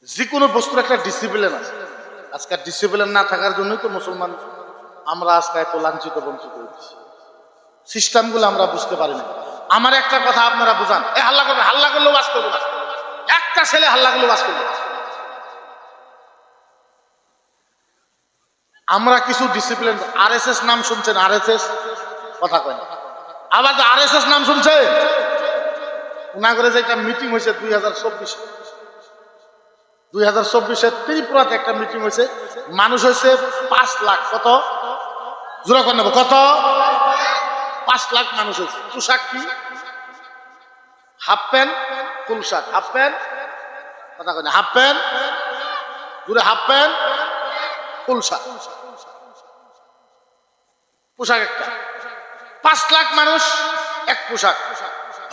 যে কোনো বস্তুর একটা ডিসিপ্লিন আছে। আজকাল ডিসিপ্লিন না থাকার জন্যই তো মুসলমান আমরা আজকে এত লাঞ্ছিত বঞ্চিত হচ্ছি। সিস্টেমগুলো আমরা বুঝতে পারি না। আমার একটা কথা আপনারা বুঝান, এ হাল্লা করবে, হাল্লা করলেও বাস করবো না। একটা ছেলে হাল্লা করলেও বাস করবে না। আমরা কিছু ডিসিপ্লিন, আরএসএস নাম শুনছেন? আরএসএস কথা কয় না। আবার আরএসএস নাম শুনছেন? উনাগরে যে একটা মিটিং হয়েছে 2024 ত্রিপুরাতে একটা মিটিং হয়েছে, মানুষ হয়েছে 5 লাখ। কত জোড়া করে নেবো? কত? 5 লাখ মানুষ হয়েছে। পোশাক কি? Half pant, full shirt. Half pant কথা কয় না, হাফ প্যান্ট জুড়ে, হাফ প্যান্ট ফুল শার্ট, পোশাক একটা। 5 লাখ মানুষ এক পোশাক।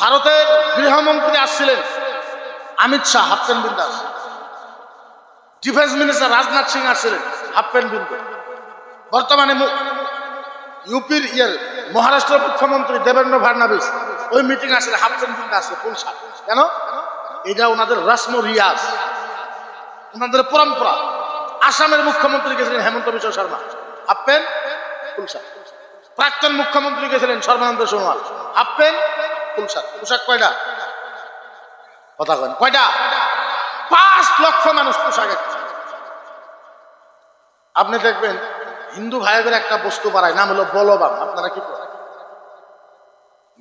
ভারতের গৃহমন্ত্রী আসছিলেন অমিত শাহ, হাফ প্যান্ট বিন্দাস। ডিফেন্স মিনিস্টার রাজনাথ সিং আসছিলেন হাফ প্যান্ট বিন্দু। বর্তমানে ইউপির মহারাষ্ট্রের মুখ্যমন্ত্রী দেবেন্দ্র ফাডনাবিস ওই মিটিং আসলে হাফ প্যান্ট বিন্দু আসছে, ফুল শার্ট। কেন? এটা ওনাদের রসম রিয়াজ, ওনাদের পরম্পরা। আসামের মুখ্যমন্ত্রী গেছিলেন হেমন্ত Biswa Sarma, half pant full shirt. প্রাক্তন মুখ্যমন্ত্রী গেছিলেন Sarbananda Sonowal, half pant full shirt. পোশাক কয়টা? কথা কয় কয়টা? 5 লক্ষ মানুষ পোশাক একটা। আপনি দেখবেন হিন্দু ভাইদের একটা বস্তু বাড়ায়, নাম হলো বলবাম। আপনারা কি করেন?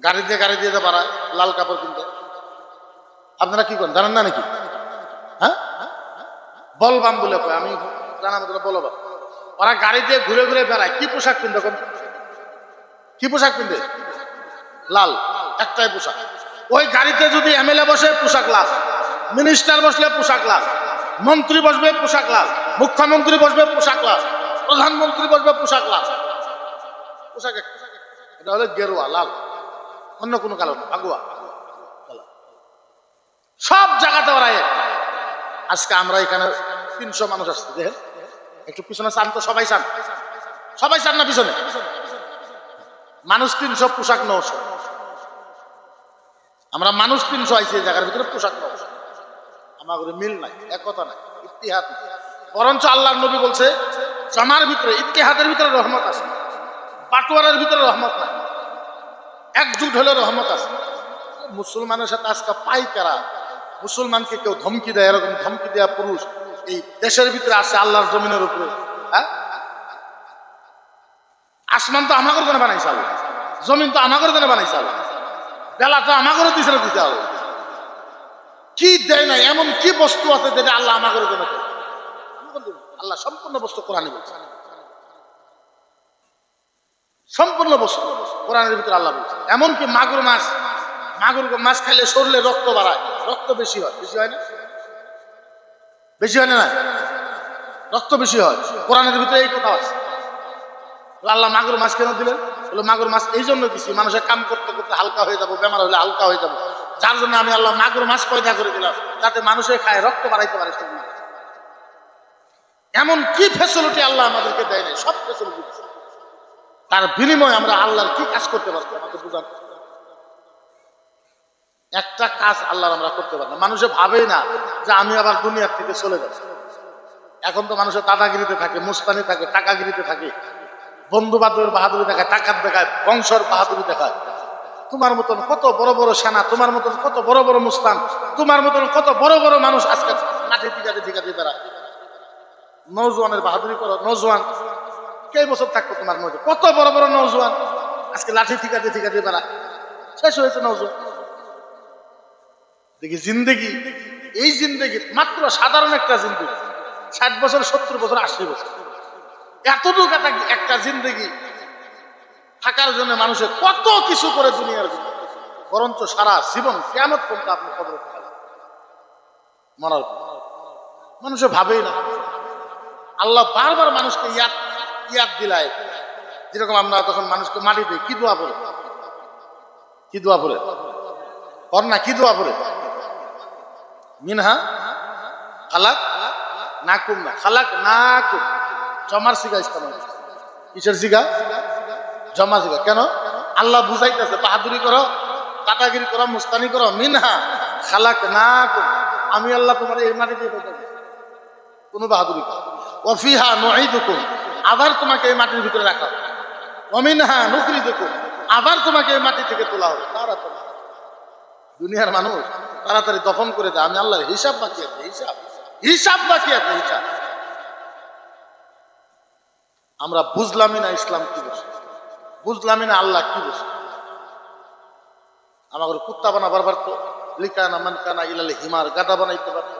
গাড়ি দিয়ে বাড়ায় লাল কাপড় কিনতে। আপনারা কি করেন জানেন না নাকি? হ্যাঁ, বলবাম বলে কয়, আমি জানা মতো বলবাম। ওরা গাড়ি দিয়ে ঘুরে ঘুরে বেড়ায়। কি পোশাক কিনতে? কি পোশাক কিনতে? লাল, একটাই পোশাক। ওই গাড়িতে যদি এমএলএ বসে পোশাক লাল, মিনিস্টার বসলে পোশাক লাল, মন্ত্রী বসবে পোশাক লাল, মুখ্যমন্ত্রী বসবে পোশাক লাল, প্রধানমন্ত্রী বসবে পোশাক লাল। পোশাক এটা হলো গেরুয়া, লাল, অন্য কোনো কালার না, ভাগুয়া। সব জায়গাতে ওরা এক। আজকে আমরা এখানে 300 মানুষ আসছে, দেখেন একটু পিছনে চান তো, সবাই চান, সবাই চান না পিছনে? মানুষ 300, পোশাক 900। আমরা মানুষ 300 আইছি এই জায়গার ভিতরে, পোশাক 900। আমাদের মিল নাই, একতা নাই, ইত্তিহাদ নাই। বরঞ্চ আল্লাহর নবী বলছে জমার ভিতরে, ইত্তিহাদের ভিতরে রহমত আছে, বাটোয়ারের ভিতরে রহমত নাই, একজুট হলে রহমত আছে। মুসলমানের সাথে আজকে পাইকারা, মুসলমানকে কেউ ধমকি দেয়, এরকম ধমকি দেয়া পুরুষ এই দেশের ভিতরে আছে আল্লাহর জমিনের উপরে। হ্যাঁ, আসমান তো আমাদের জন্য বানাইছে আল্লাহ, জমিন তো আমাদের জন্য বানাইছে আল্লাহ, বেলা তো আমাদের দিছে দিতে আল্লাহ। কি দেয় না, এমন কি বস্তু আছে যেটা আল্লাহ আমাদের জন্য দেয়? আল্লাহ সম্পূর্ণ বস্তু কোরআনে বলছে, সম্পূর্ণ বস্তু কোরআনের ভিতরে আল্লাহ বলছে। এমনকি মাগুর মাছ খাইলে শরীরে রক্ত বাড়ায়, রক্ত বেশি হয়। বেশি হয় না? বেশি হয় না? রক্ত বেশি হয়। কোরআনের ভিতরে এই কথা আছে। আল্লাহ মাগুর মাছ কেন দিলেন? বলে মাগুর মাছ এই জন্য দিচ্ছি, মানুষের কাম করতে করতে হালকা হয়ে যাবো, বেমার হলে হালকা হয়ে যাবো, যার জন্য আমি আল্লাহ মাগুর মাছ পয়দা করে দিলাম, যাতে মানুষের খায় রক্ত বাড়াইতে পারে। এমন কি ফ্যাসিলিটি আল্লাহ আমাদেরকে দেয় নাই? সব ফ্যাসিলিটি। তার বিনিময়ে আমরা আল্লাহর কি কাজ করতে পারবো? আমাকে বুঝান। একটা কাজ আল্লাহর আমরা করতে পারি না। মানুষে ভাবেই না যে আমি আবার দুনিয়ার থেকে চলে যাচ্ছি। এখন তো মানুষের দাদাগিরিতে থাকে, মুস্তানি থাকে, টাকাগিরিতে থাকে, বন্ধু বান্ধবের বাহাদুরি দেখায়, টাকার দেখায়, বংশর বাহাদুরি দেখায়। তোমার মতন কত বড় বড় সেনা, তোমার মতন কত বড় বড় মুস্তান, তোমার মতন কত বড় বড় মানুষ আজকে মাঠে ঠিকাতে বেড়ায়। নৌজওয়ানের বাহাদুরি করো। নৌজওয়ান কে বছর থাকতো তোমার মধ্যে? কত বড় বড় নৌজওয়ান আজকে লাঠি ঠিকাতে বেড়ায়। শেষ হয়েছে নৌজওয়ান। দেখি জিন্দেগি, এই জিন্দেগি মাত্র সাধারণ একটা জিন্দেগি, 60 বছর, 70 বছর, 80 বছর, এতটুকু একটা জিন্দেগি থাকার জন্য মানুষের কত কিছু করে দুনিয়ার ভিতরে। বরঞ্চ সারা জীবন কিয়ামত পর্যন্ত আপনি কবরে থাকবেন মরার পর। মানুষে ভাবেই না। আল্লাহ বারবার মানুষকে ইয়াদ দিলায়। যেরকম আমরা তখন মানুষকে মাটি দিই, কি দোয়া পড়ে? কি দোয়া পড়ে? কর না, কি দোয়া পড়ে? মিনহা খালাক নাকুম, না খালাক নাকুম। জমার সিগা ইস্তেমাল। কিসের সিগা? জমা সিগা। কেন? আল্লাহ বুঝাইতেছে বাহাদুরি করো, দাদাগিরি করো, মুস্তানি করো। মিনহা খালাক নাকুম, আমি আল্লাহ তোমার এই মাটি দিয়ে পাঠাবো। কোনো বাহাদুরি কর। ওয়াফিহা নুঈদুকুম, আবার তোমাকে এই মাটির ভিতরে রাখা হবে। ওয়ামিনহা নুখরিজুকুম, আবার তোমাকে এই মাটি থেকে তোলা হবে। তাড়াতাড়ি দুনিয়ার মানুষ তাড়াতাড়ি দফন করে দেয়, আমি আল্লাহর হিসাব বাকি আছে, হিসাব হিসাব বাকি আছে, হিসাব। আমরা বুঝলামই না ইসলাম কি বসে, বুঝলামই না আল্লাহ কি বসে। আমাকে কুত্তা বানাবার পারতো, লিকানা মানকানা ইলাল হিমার, গাদা বানাইতে পারতো।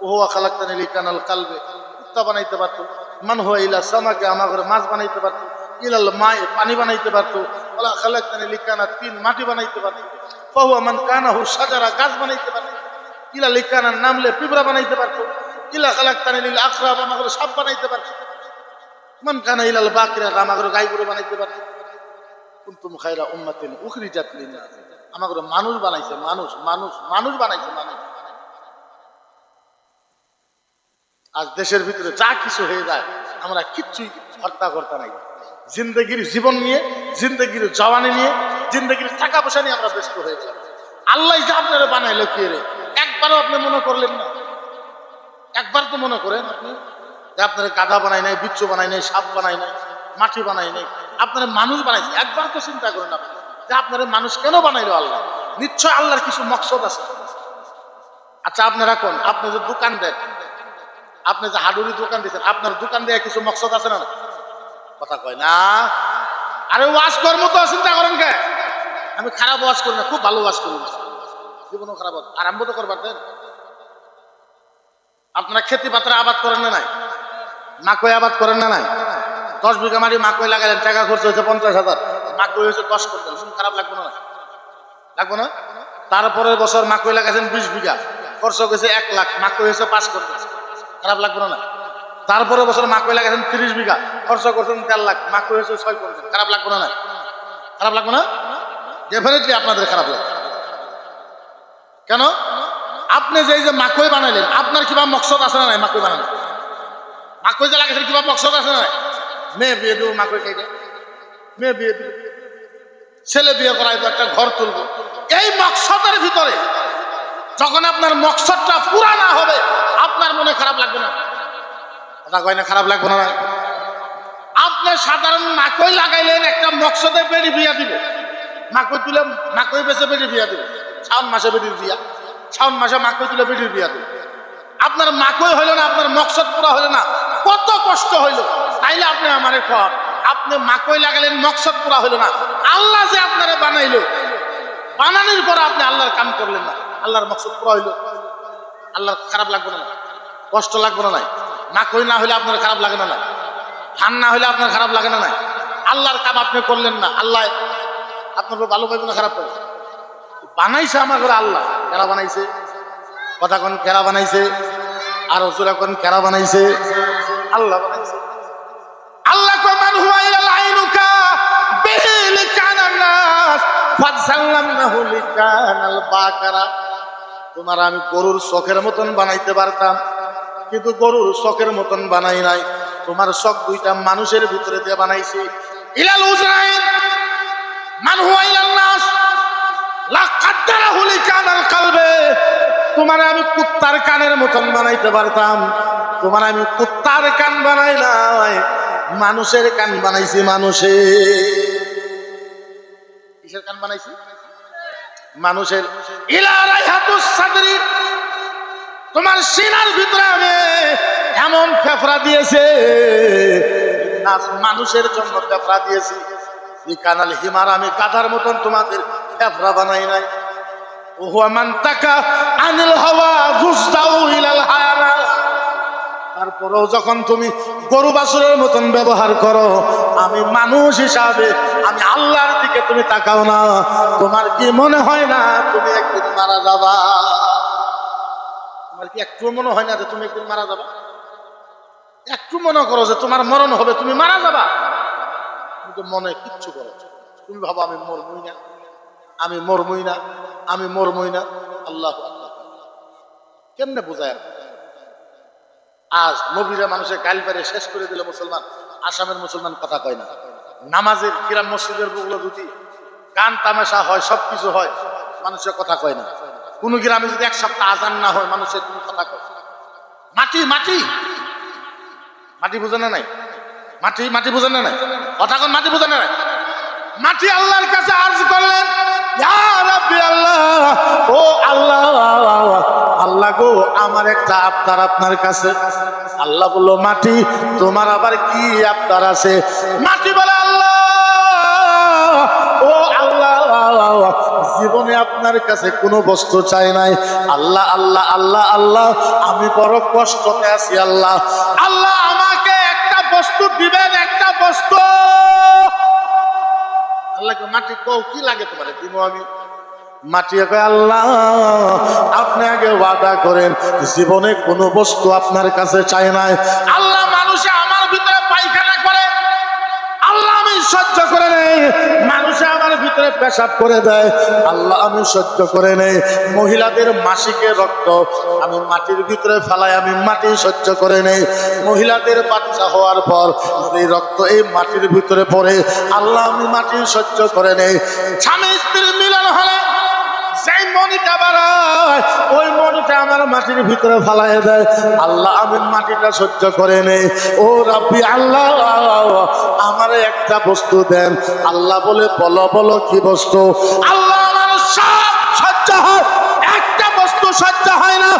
ওহুয়া খালাক্তানি লিকানাল কালবে, কুত্তা বানাইতে পারতো। মান হুয়া ইলা সামাকে, আমাকে মাছ বানাইতে পারতো। ইলাল মায়ে, পানি বানাইতে পারতো। ওলা খালাক্তানি লিকানা তিন, মাটি বানাইতে পারতো। ফাহুয়া মান কানাহু সাজারা, গাছ বানাইতে পারতো। ইলা লিকানা নামলে, পিঁপড়া বানাইতে পারতো। ইলা খালাক্তানি লিল আকরাব, আমাকে সাপ বানাইতে পারতো। মান কানা ইলাল বাকরা, আমাকে গাই গরু বানাইতে পারতো। কুনতুম খায়রা উম্মাতিন উখরিজাত লিন-নাস, আমাকে মানুষ বানাইছে, মানুষ মানুষ মানুষ বানাইছে, মানুষ। আজ দেশের ভিতরে যা কিছু হয়ে যায় আমরা কিচ্ছুই হত্যা করতে নাই। জিন্দগির জীবন নিয়ে, জিন্দগির জওয়ানি নিয়ে, জিন্দগির টাকা পয়সা নিয়ে আমরা ব্যস্ত হয়ে গেলাম। আল্লাহ যে আপনারা বানাইলো কে রে, একবারও আপনি মনে করলেন না? একবার তো মনে করেন আপনি যে আপনারা গাধা বানাই নাই, বিচ্ছু বানাই নাই, সাপ বানাই নাই, মাটি বানাই নাই, আপনারা মানুষ বানাইছে। একবার তো চিন্তা করেন আপনি যে আপনারা মানুষ কেন বানাইলো আল্লাহ? নিশ্চয় আল্লাহর কিছু মকসদ আছে। আচ্ছা আপনারা কোন, আপনি যে দোকান দেন, আপনি যে হাডুরি দোকান দিচ্ছেন, আপনার দোকান দেওয়া কিছু মকসদ আছে না? কথা কয় না। আরে ওয়াজ কর্ম তো চিন্তা করেন কে? আমি খারাপ ওয়াজ করি না, খুব ভালো ওয়াজ করি, জীবনও খারাপ আরম্ভ তো করবার দেন। আপনারা খেতি পাত্রা আবাদ করেন না নাই? মাকই আবাদ করেন না নাই? 10 বিঘা মাটি মাকই লাগালেন, টাকা খরচ হয়েছে 50,000, মাকই হয়েছে 10 কুইন্টাল, শুনুন খারাপ লাগবে না? লাগবো না? তারপরের বছর মাকই লাগাইছেন 20 বিঘা, খরচ হয়েছে 1 লাখ, মাকই হয়েছে 5 কুইন্টাল, খারাপ লাগবে না? তারপরের বছর মাকই লাগাইছেন 30 বিঘা, খরচ করছেন 1.5 লাখ, মাকই হয়েছে 6 কুইন্টাল, খারাপ লাগবে না? খারাপ লাগবে না? ডেফিনেটলি আপনাদের খারাপ লাগবে। কেন? আপনি যে মাকই বানাইলেন, আপনার কিবা মকসদ আছে না নাই? মাকই বানালেন, মাকই যে লাগাইছেন কিবা মকসদ আছে না নাই? মেয়ে বিয়ে দেবো, মাকই খাইতে, মেয়ে বিয়ে দেবো, ছেলে বিয়ে করাইবো, একটা ঘর তুলবো, এই মকসদের ভিতরে যখন আপনার মকসদটা পুরা না হবে, আপনার মনে খারাপ লাগবে না? কথা কয় না খারাপ লাগবে না? আপনি সাধারণ মাকই লাগাইলেন একটা মকসদে, বেড়ি বিয়া দিব, মাকই তুলে মাকই বেচে বেড়ি বিয়া দিব, শাওন মাসে বেড়ির বিয়া, শাওন মাসে মাকই তুলে বেড়ির বিয়া দিব। আপনার মাকই হইল না, আপনার মকসদ পুরা হইল না, কত কষ্ট হইল। তাইলে আপনি আমারে কর, আপনি মাকই লাগালেন, মকসদ পুরা হইল না। আল্লাহ যে আপনারা বানাইলো, বানানোর পর আপনি আল্লাহর কাম করলেন না, আল্লাহর মকসদ পুরা হইল, আল্লাহর খারাপ লাগবে না? কষ্ট লাগবে না? মাকই না হইলে আপনার খারাপ লাগে না? ধান না হইলে আপনার খারাপ লাগে না? আল্লাহর কাম আপনি করলেন না, আল্লাহ আপনার ভালো পাইবে না খারাপ পাইবে? বানাইছে আমার ঘরে আল্লাহ। কেরা বানাইছে? কথা কোন কেরা বানাইছে? আর ওজোরা কোন কেরা বানাইছে? আল্লাহ বানাইছে। আল্লাহ কয় মান হুয়া ইলাল আইনুকা বিহি লিকানান নাস ফাসাল্লামনাহু লিকানাল বাকারা। তোমার আমি গরুর চোখের মতন বানাইতে পারতাম, কিন্তু গরুর চোখের মতন বানাই নাই। তোমার চোখ দুইটা মানুষের ভিতরে দিয়ে বানাইছি। ইলাল উজরাইন মান হুয়া ইলান নাস লা কাদ্দারাহু লিকানাল কালবে। তোমার আমি কুত্তার কানের মতন বানাইতে পারতাম, তোমার আমি কুত্তার কান বানাই নাই, মানুষের কান বানাইছি। কিসের কান বানাইছি? মানুষের। ইলা রাইহাতুস সাদরি, তোমার সিনার ভিতরে আমি এমন ফেফড়া দিয়েছে, মানুষের জন্য ফেফড়া দিয়েছি। লিকানাল হিমার, আমি গাধার মতন তোমাদের ফেফড়া বানাই নাই। ওহুয়া মান তাকা আনিল হাওয়া গুসদাউ ইলাল হায়ানা। তারপরেও যখন তুমি গরু বাছুরের মতন ব্যবহার করো, আমি মানুষ হিসাবে আমি আল্লাহর দিকে তুমি তাকাও না। তোমার কি মনে হয় না তুমি একদিন মারা যাবা? তোমার কি একটু মনে হয় না যে তুমি একদিন মারা যাবা? একটু মনে করো যে তোমার মরণ হবে, তুমি মারা যাবা, কিন্তু মনে কিচ্ছু করো, তুমি ভাবো আমি মরবই না, আমি মরবই না, আমি মরবই না। আল্লাহু আকবার। কেমনে বোঝায়? আজ নবীরা মানুষের গাল পারে শেষ করে দিল মুসলমান। আসামের মুসলমান কথা কয় না, নামাজের কিরাম মসজিদের বুকলো দুটি গান তামাশা হয়, সবকিছু হয়, মানুষের কথা কয় না। কোন গ্রামে যদি 1 সপ্তাহ আজান না হয়, মানুষের কোনো কথা কয়? মাটি মাটি মাটি বুঝে না নাই? মাটি মাটি বুঝে না নাই? কথা কোন মাটি বুঝে না নাই? মাটি আল্লাহর কাছে আরজ করলেন, ইয়া রাব্বি আল্লাহ, ও আল্লাহ, আল্লাহ গো আমার একটা আবদার আপনার কাছে। আল্লাহ বলল, মাটি তোমার আবার কি আবদার আছে? মাটি বলে, আল্লাহ, ও আল্লাহ, জীবনে আপনার কাছে কোনো বস্তু চাই নাই। আল্লাহ আল্লাহ আল্লাহ আল্লাহ, আমি বড় কষ্টতে আছি। আল্লাহ আল্লাহ, আমাকে একটা বস্তু দিবেন, একটা বস্তু। আল্লাহকে মাটি কও কি লাগে তোমার, দিব আমি। মাটি কয়, আল্লাহ আপনি আগে ওয়াদা করেন জীবনে কোনো বস্তু আপনার কাছে চাই নাই। আল্লাহ, মানুষে আমার ভিতরে পায়খানা করে, আল্লাহ আমি সহ্য করে নেই। মানুষে আমার ভিতরে পেশাব করে দেয়, আল্লাহ আমি সহ্য করে নেই। মহিলাদের মাসিকের রক্ত আমি মাটির ভিতরে ফেলাই, আমি মাটি সহ্য করে নেই। মহিলাদের বাচ্চা হওয়ার পর এই রক্ত এই মাটির ভিতরে পড়ে, আল্লাহ আমি মাটি সহ্য করে নেই। স্বামী স্ত্রীর মিলন হলে যেই মনিটা বাড়ায়, ওই মনিটা আমার মাটির ভিতরে ফালাই দেয়, আল্লাহ আমি মাটিটা সহ্য করে নেই। ও রাব্বি আল্লাহ, আমার একটা বস্তু দেন। আল্লাহ বলে, বলো বলো কি বস্তু? আল্লাহ, আমার সব সহ্য হয়, একটা বস্তু সহ্য হয় না।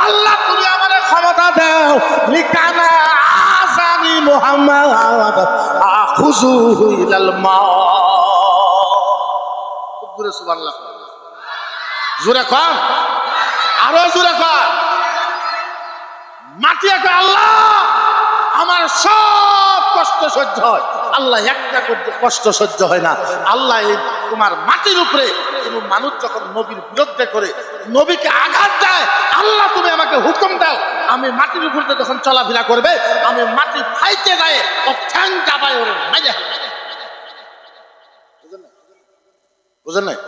আল্লাহ তুমি আমার ক্ষমতা দাও। লিকানা আসানি মুহাম্মদ আখুযুহু ইলাল মা। সুবহানাল্লাহ, জোরে কর, আরো জোরে কর। মাটি একটা, আল্লাহ আমার সব কষ্ট সহ্য হয়, আল্লাহ একটা কষ্ট সহ্য হয় না। আল্লাহ এই তোমার মাটির উপরে কোনো মানুষ যখন নবীর বিরুদ্ধে করে, নবীকে আঘাত দেয়, আল্লাহ তুমি আমাকে হুকুম দাও, আমি মাটির উপরে যখন চলাফেরা করবে, আমি মাটি ফাইতে দেয় ও ঠ্যাং চাপায় ওরে মেরে ফেলবে। বুঝেন নাই?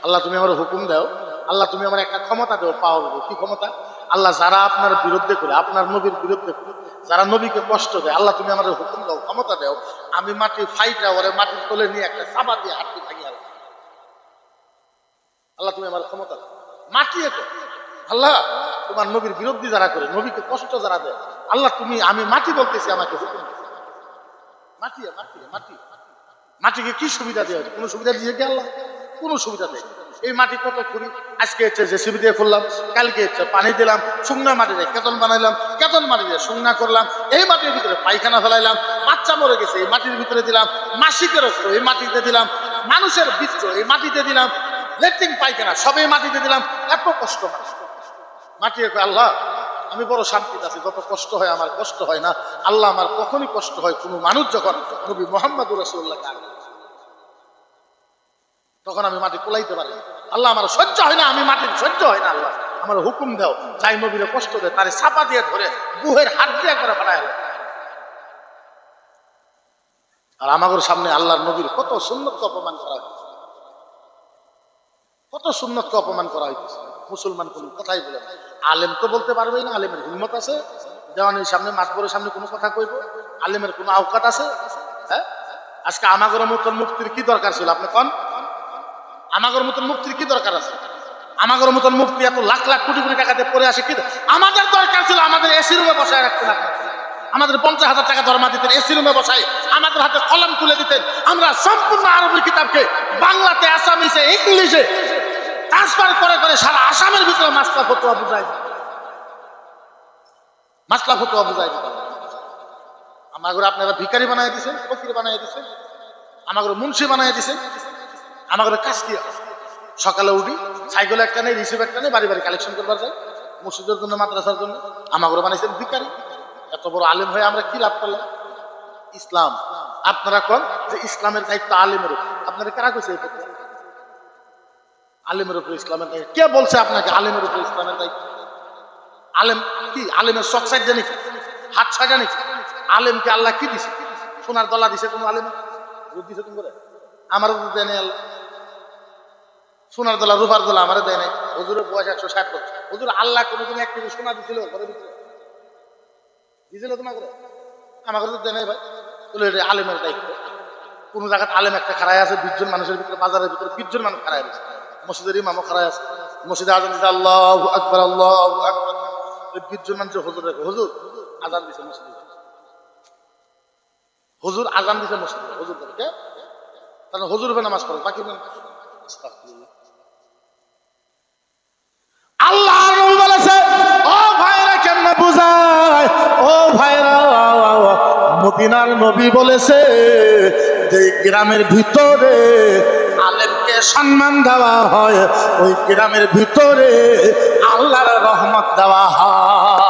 আল্লাহ তুমি আমার হুকুম দাও, আল্লাহ তুমি আমার একটা ক্ষমতা দাও, পাওয়া যাবে। কি ক্ষমতা? আল্লাহ যারা আপনার বিরুদ্ধে করে, আপনার নবীর বিরুদ্ধে করে, যারা নবীকে কষ্ট দেয়, আল্লাহ তুমি আমার হুকুম দাও, ক্ষমতা দাও, আমি মাটি ফাইটা ওরে মাটির তোলে নিয়ে একটা চাপা দিয়ে হাঁটতে থাকি। আল্লাহ তুমি আমার ক্ষমতা দাও। মাটি এত, আল্লাহ তোমার নবীর বিরোধী যারা করে, নবীকে কষ্ট যারা দেয়, আল্লাহ তুমি, আমি মাটি বলতেছি, আমাকে হুকুম দাও। মাটি মাটি মাটি মাটিকে কি সুবিধা দেওয়া হয়? কোনো সুবিধা দিয়ে কি আল্লাহ? কোনো সুবিধা দেয়? এই মাটি কত করি, আজকে হচ্ছে জেসিবি দিয়ে করলাম, কালকে হচ্ছে পানি দিলাম, শুকনা মাটি দিয়ে কেতন বানাইলাম, কেতন মাটি দিয়ে শুকনা করলাম, এই মাটির ভিতরে পায়খানা ফেলাইলাম, বাচ্চা মরে গেছে এই মাটির ভিতরে দিলাম, মাসিকের রক্ত এই মাটিতে দিলাম, মানুষের বীর্য এই মাটিতে দিলাম, লেট্রিন পায়খানা সব এই মাটিতে দিলাম। এত কষ্ট মাটি। আল্লাহ আমি বড় শান্তিতে আছি, যত কষ্ট হয় আমার কষ্ট হয় না। আল্লাহ আমার কখনই কষ্ট হয় কোনো মানুষ যখন নবী মুহাম্মদুর রাসূলুল্লাহকে আগে, তখন আমি মাটি কুলাইতে পারি। আল্লাহ আমার সহ্য হয় না, আমি মাটির সহ্য হয় না। আল্লাহ আমার হুকুম দাও, যাই নবীরে কষ্ট দেয় তারে চাপা দিয়ে ধরে বুহের হাত দিয়ে করে বানায়। আর আমাদের সামনে আল্লাহর নবীর কত সুন্নতকে অপমান করা হয়েছে, কত সুন্নতকে অপমান করা হইতেছে। মুসলমান কোন কথাই বলে না। আলেম তো বলতে পারবেই না, আলেমের হিম্মত আছে? দেওয়ানির সামনে, মাতবরের সামনে কোনো কথা কইব? আলেমের কোনো আওকাত আছে? হ্যাঁ, আজকে আমাগর মতন মুক্তির কি দরকার ছিল? আপনি কন, আমাগর মতন মুক্তির কি দরকার আছে? আমাগর মতন মুক্তি এত লাখ লাখ কোটি কোটি টাকাতে পড়ে আসে, কি আমাদের দরকার ছিল? আমাদের এসি রুমে বসায় রাখতেন আপনারা, আমাদের 50,000 টাকা ধর্মা দিতেন, এসি রুমে বসায় আমাদের হাতে কলম তুলে দিতেন, আমরা সম্পূর্ণ আরবি কিতাবকে বাংলাতে, আসামিসে, ইংলিশে ট্রান্সফার করে করে সারা আসামের ভিতরে মাসলা ফতোয়া বুঝাই দিত, মাসলা ফতোয়া বুঝাই দিত। আমাদের আপনারা ভিখারি বানাই দিয়েছেন, ফকির বানাই দিয়েছেন, আমাদের মুন্সি বানাই দিয়েছেন। আমাদের কাজ কি? সকালে উঠি, সাইকেল একটা নেই, রিসিভ একটা নেই, বাড়ি বাড়ি কালেকশন করবার যাই মসজিদের জন্য, মাদ্রাসার জন্য। আমাদের বানাইছেন ভিখারি। এত বড় আলেম হয়ে আমরা কি লাভ করলাম? ইসলাম আপনারা কোন যে ইসলামের দায়িত্ব আলেমের উপর, আপনারা কারা কইছে? আলেমের উপর ইসলামের দায়িত্ব কে বলছে আপনাকে? আলেমের উপর ইসলামের দায়িত্ব। আলেম কি? আলেমের চোখ সাইড জানি, হাত সাইড জানি? আলেমকে আল্লাহ কি দিছে? সোনার দলা দিছে কোনো আলেম? দিছে তুমি করে? আমারও দেয় নাই আল্লাহ সোনার দলা, রূপার দলা আমারও দেয় নাই। হুজুরের বয়স 160 বছর। হুজুর আল্লাহ কোনোদিন এক কেজি সোনা দিছিল ঘরের ভিতরে? দিছিল তোমাকে? আমাকে তো দেয় নাই ভাই। বলে এটা আলেমের দায়িত্ব। কোন জায়গায় আলেম একটা খাড়াই আছে 20 জন মানুষের ভিতরে, বাজারের ভিতরে 20 জন মানুষ খাড়াই আছে, মসজিদের ইমামও খাড়াই আছে, মসজিদে আজান দিতে আল্লাহু আকবার আল্লাহু আকবার, 20 জন মানুষের হুজুর রেখে হুজুর আজান দিছে মসজিদে, হুজুর আজান দিতে মসজিদে, হুজুর কে তাহলে হুজুর হবে নামাজ পড়ে, বাকি আল্লাহ নবী বলেছে, ও ভাইরা কেমনে বুঝায়, ও ভাইরা মদিনার নবী বলেছে যে গ্রামের ভিতরে আলেমকে সম্মান দেওয়া হয়, ওই গ্রামের ভিতরে আল্লাহর রহমত দেওয়া হয়।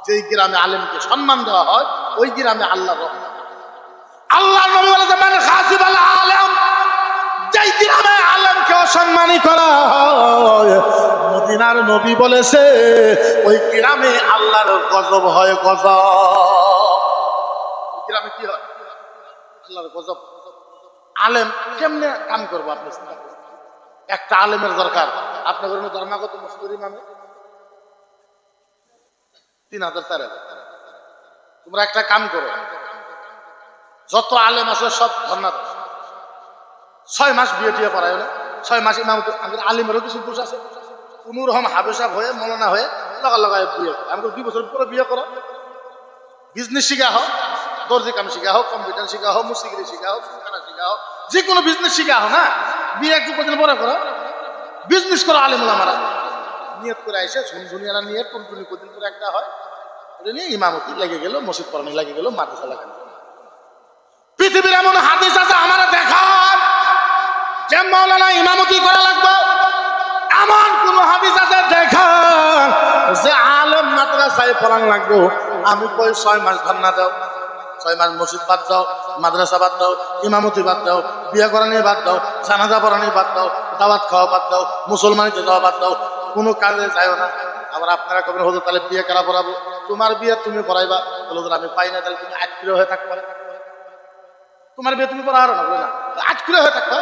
যেই গ্রামে আলেমকে সম্মান দেওয়া হয় ওই গ্রামে আল্লাহর রহমত। আল্লাহর নবী বলেছে মান খাসিবাল আলেম, যেই গ্রামে আলেমকে অসম্মানী করা হয়, মদিনার নবী বলেছে ওই গ্রামে আল্লাহর গজব হয়, গজব। গ্রামে কি হয়? আল্লাহর গজব। আলেম কেমনে কাম করবো আপনি? একটা আলেমের দরকার। আপনার ধর্মাগত মসজিদের ইমামে 3000 4000। তোমরা একটা কাম করো, যত আলেম আছে সব ধর্ণা দাও, 6 মাস বিয়ে টিয়ে পড়ায় না, 6 মাস ইমাম। আলিমেরও কিছু দোষ আছে, কোন রকম হাবেসাব হয়ে মৌলানা হয়ে লগা লগায় বিয়ে করে। আমি 2 বছর পরে বিয়ে করো, বিজনেস শিখা হোক, দর্জি কাম শিখা হোক, কম্পিউটার শিখা হোক, মুসিগিরি শিখা হোক, খানা শিখা হোক, যে কোনো বিজনেস শিখা হোক না, বিয়ে একটু কদিন পরে করো, বিজনেস করো। আলিমুল আমারা নিয়ত করে আইসে ঝুনঝুনিয়ারা নিয়ে টুনটুনি কদিন করে একটা হয়, ওটা নিয়ে ইমামতি লেগে গেল, মসজিদ পড়ানি লেগে গেল, মাদ্রাসা লাগে। পৃথিবীর এমন হাদিস আছে আমার দেখার যে মাওলানা ইমামতি করা লাগবে, এমন কোন হাদিস আছে দেখার যে আলেম মাদ্রাসায় পড়ান লাগবে। আমি কই 6 মাস ধর্ণা দাও, 6 মাস মসজিদ বাদ দাও, মাদ্রাসা বাদ দাও, ইমামতি বাদ দাও, বিয়ে করানি বাদ দাও, জানাজা পড়ানি বাদ দাও, দাওয়াত খাওয়া বাদ দাও, মুসলমানিতে যাওয়া বাদ দাও, কোনো কাজে যাইও না। আবার আপনারা কবেন হুজুর তাহলে বিয়ে কারা পড়াবো? তোমার বিয়ে তুমি পড়াইবা। হুজুর আমি পাই না, তাহলে তুমি আটকিরে হয়ে থাকবে, তোমার বিয়ে তুমি পড়া হারো না, বলে না আটকিরে হয়ে থাকবে।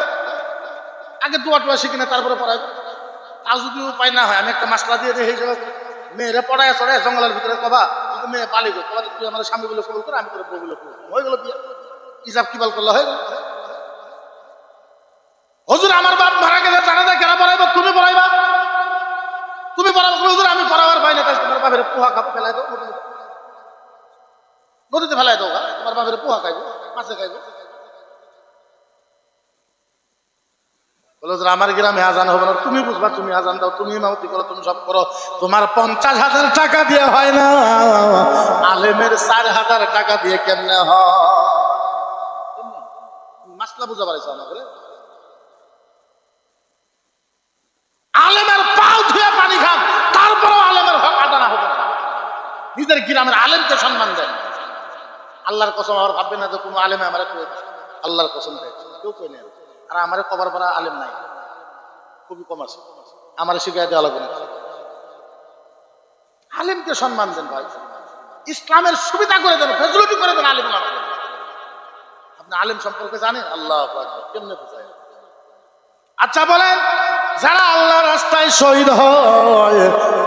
আগে দোয়া টোয়া শিখি না তারপরে পড়াইবে। তাও যদি উপায় না হয় আমি একটা মাসলা দিয়ে দিই, এই মেয়েরা পড়ায় চড়ায় জঙ্গলের ভিতরে কবা কিন্তু মেয়ে পালি গো, তোমার তুই আমার স্বামীগুলো কবুল করে, আমি করে বউগুলো কবুল হয়ে গেল বিয়ে। হিসাব কিবাল করলে হয়ে গেল। হুজুর আমার বাপ মারা গেলে জানাজা কেন পড়াইবা? তুমি পড়াইবা, তুমি পড়াবো। হুজুর আমি পড়াবার পাই না, তাহলে তোমার বাপের পোহা খাবো, ফেলাই দাও নদীতে, ফেলাই দাও, তোমার বাপের পোহা খাইবো, মাছে খাইবো। আমার গ্রামে আজান হবে না, তুমি বুঝবা, তুমি আজান দাও, তুমি ইমামতি করো, তুমি সব করো। তোমার 50,000 টাকা দিয়ে হয় না, আলেমের 4,000 টাকা দিয়ে কেমনে হয়? মাসলা বুঝা পারছো আমাকে? আলেমের পাও ধুয়ে পানি খান, তারপরেও আলেমের হক আদানা হবে না। নিজের গ্রামের আলেমকে সম্মান দেয়। আল্লাহর কসম আমার ভাববে না যে কোনো আলেমে আমার আল্লাহর কসম দেয়, কেউ কই নেই। আর আমার কবার পড়া আলেম নাই, খুবই কম আছে। আমার শিখাই দেওয়া লাগবে না। আলেমকে সম্মান দেন ভাই, ইসলামের সুবিধা করে দেন, ফেসিলিটি করে দেন আলেম। আপনি আলেম সম্পর্কে জানেন? আল্লাহ কেমনে বোঝায়? আচ্ছা বলেন, যারা আল্লাহ রাস্তায় শহীদ হয়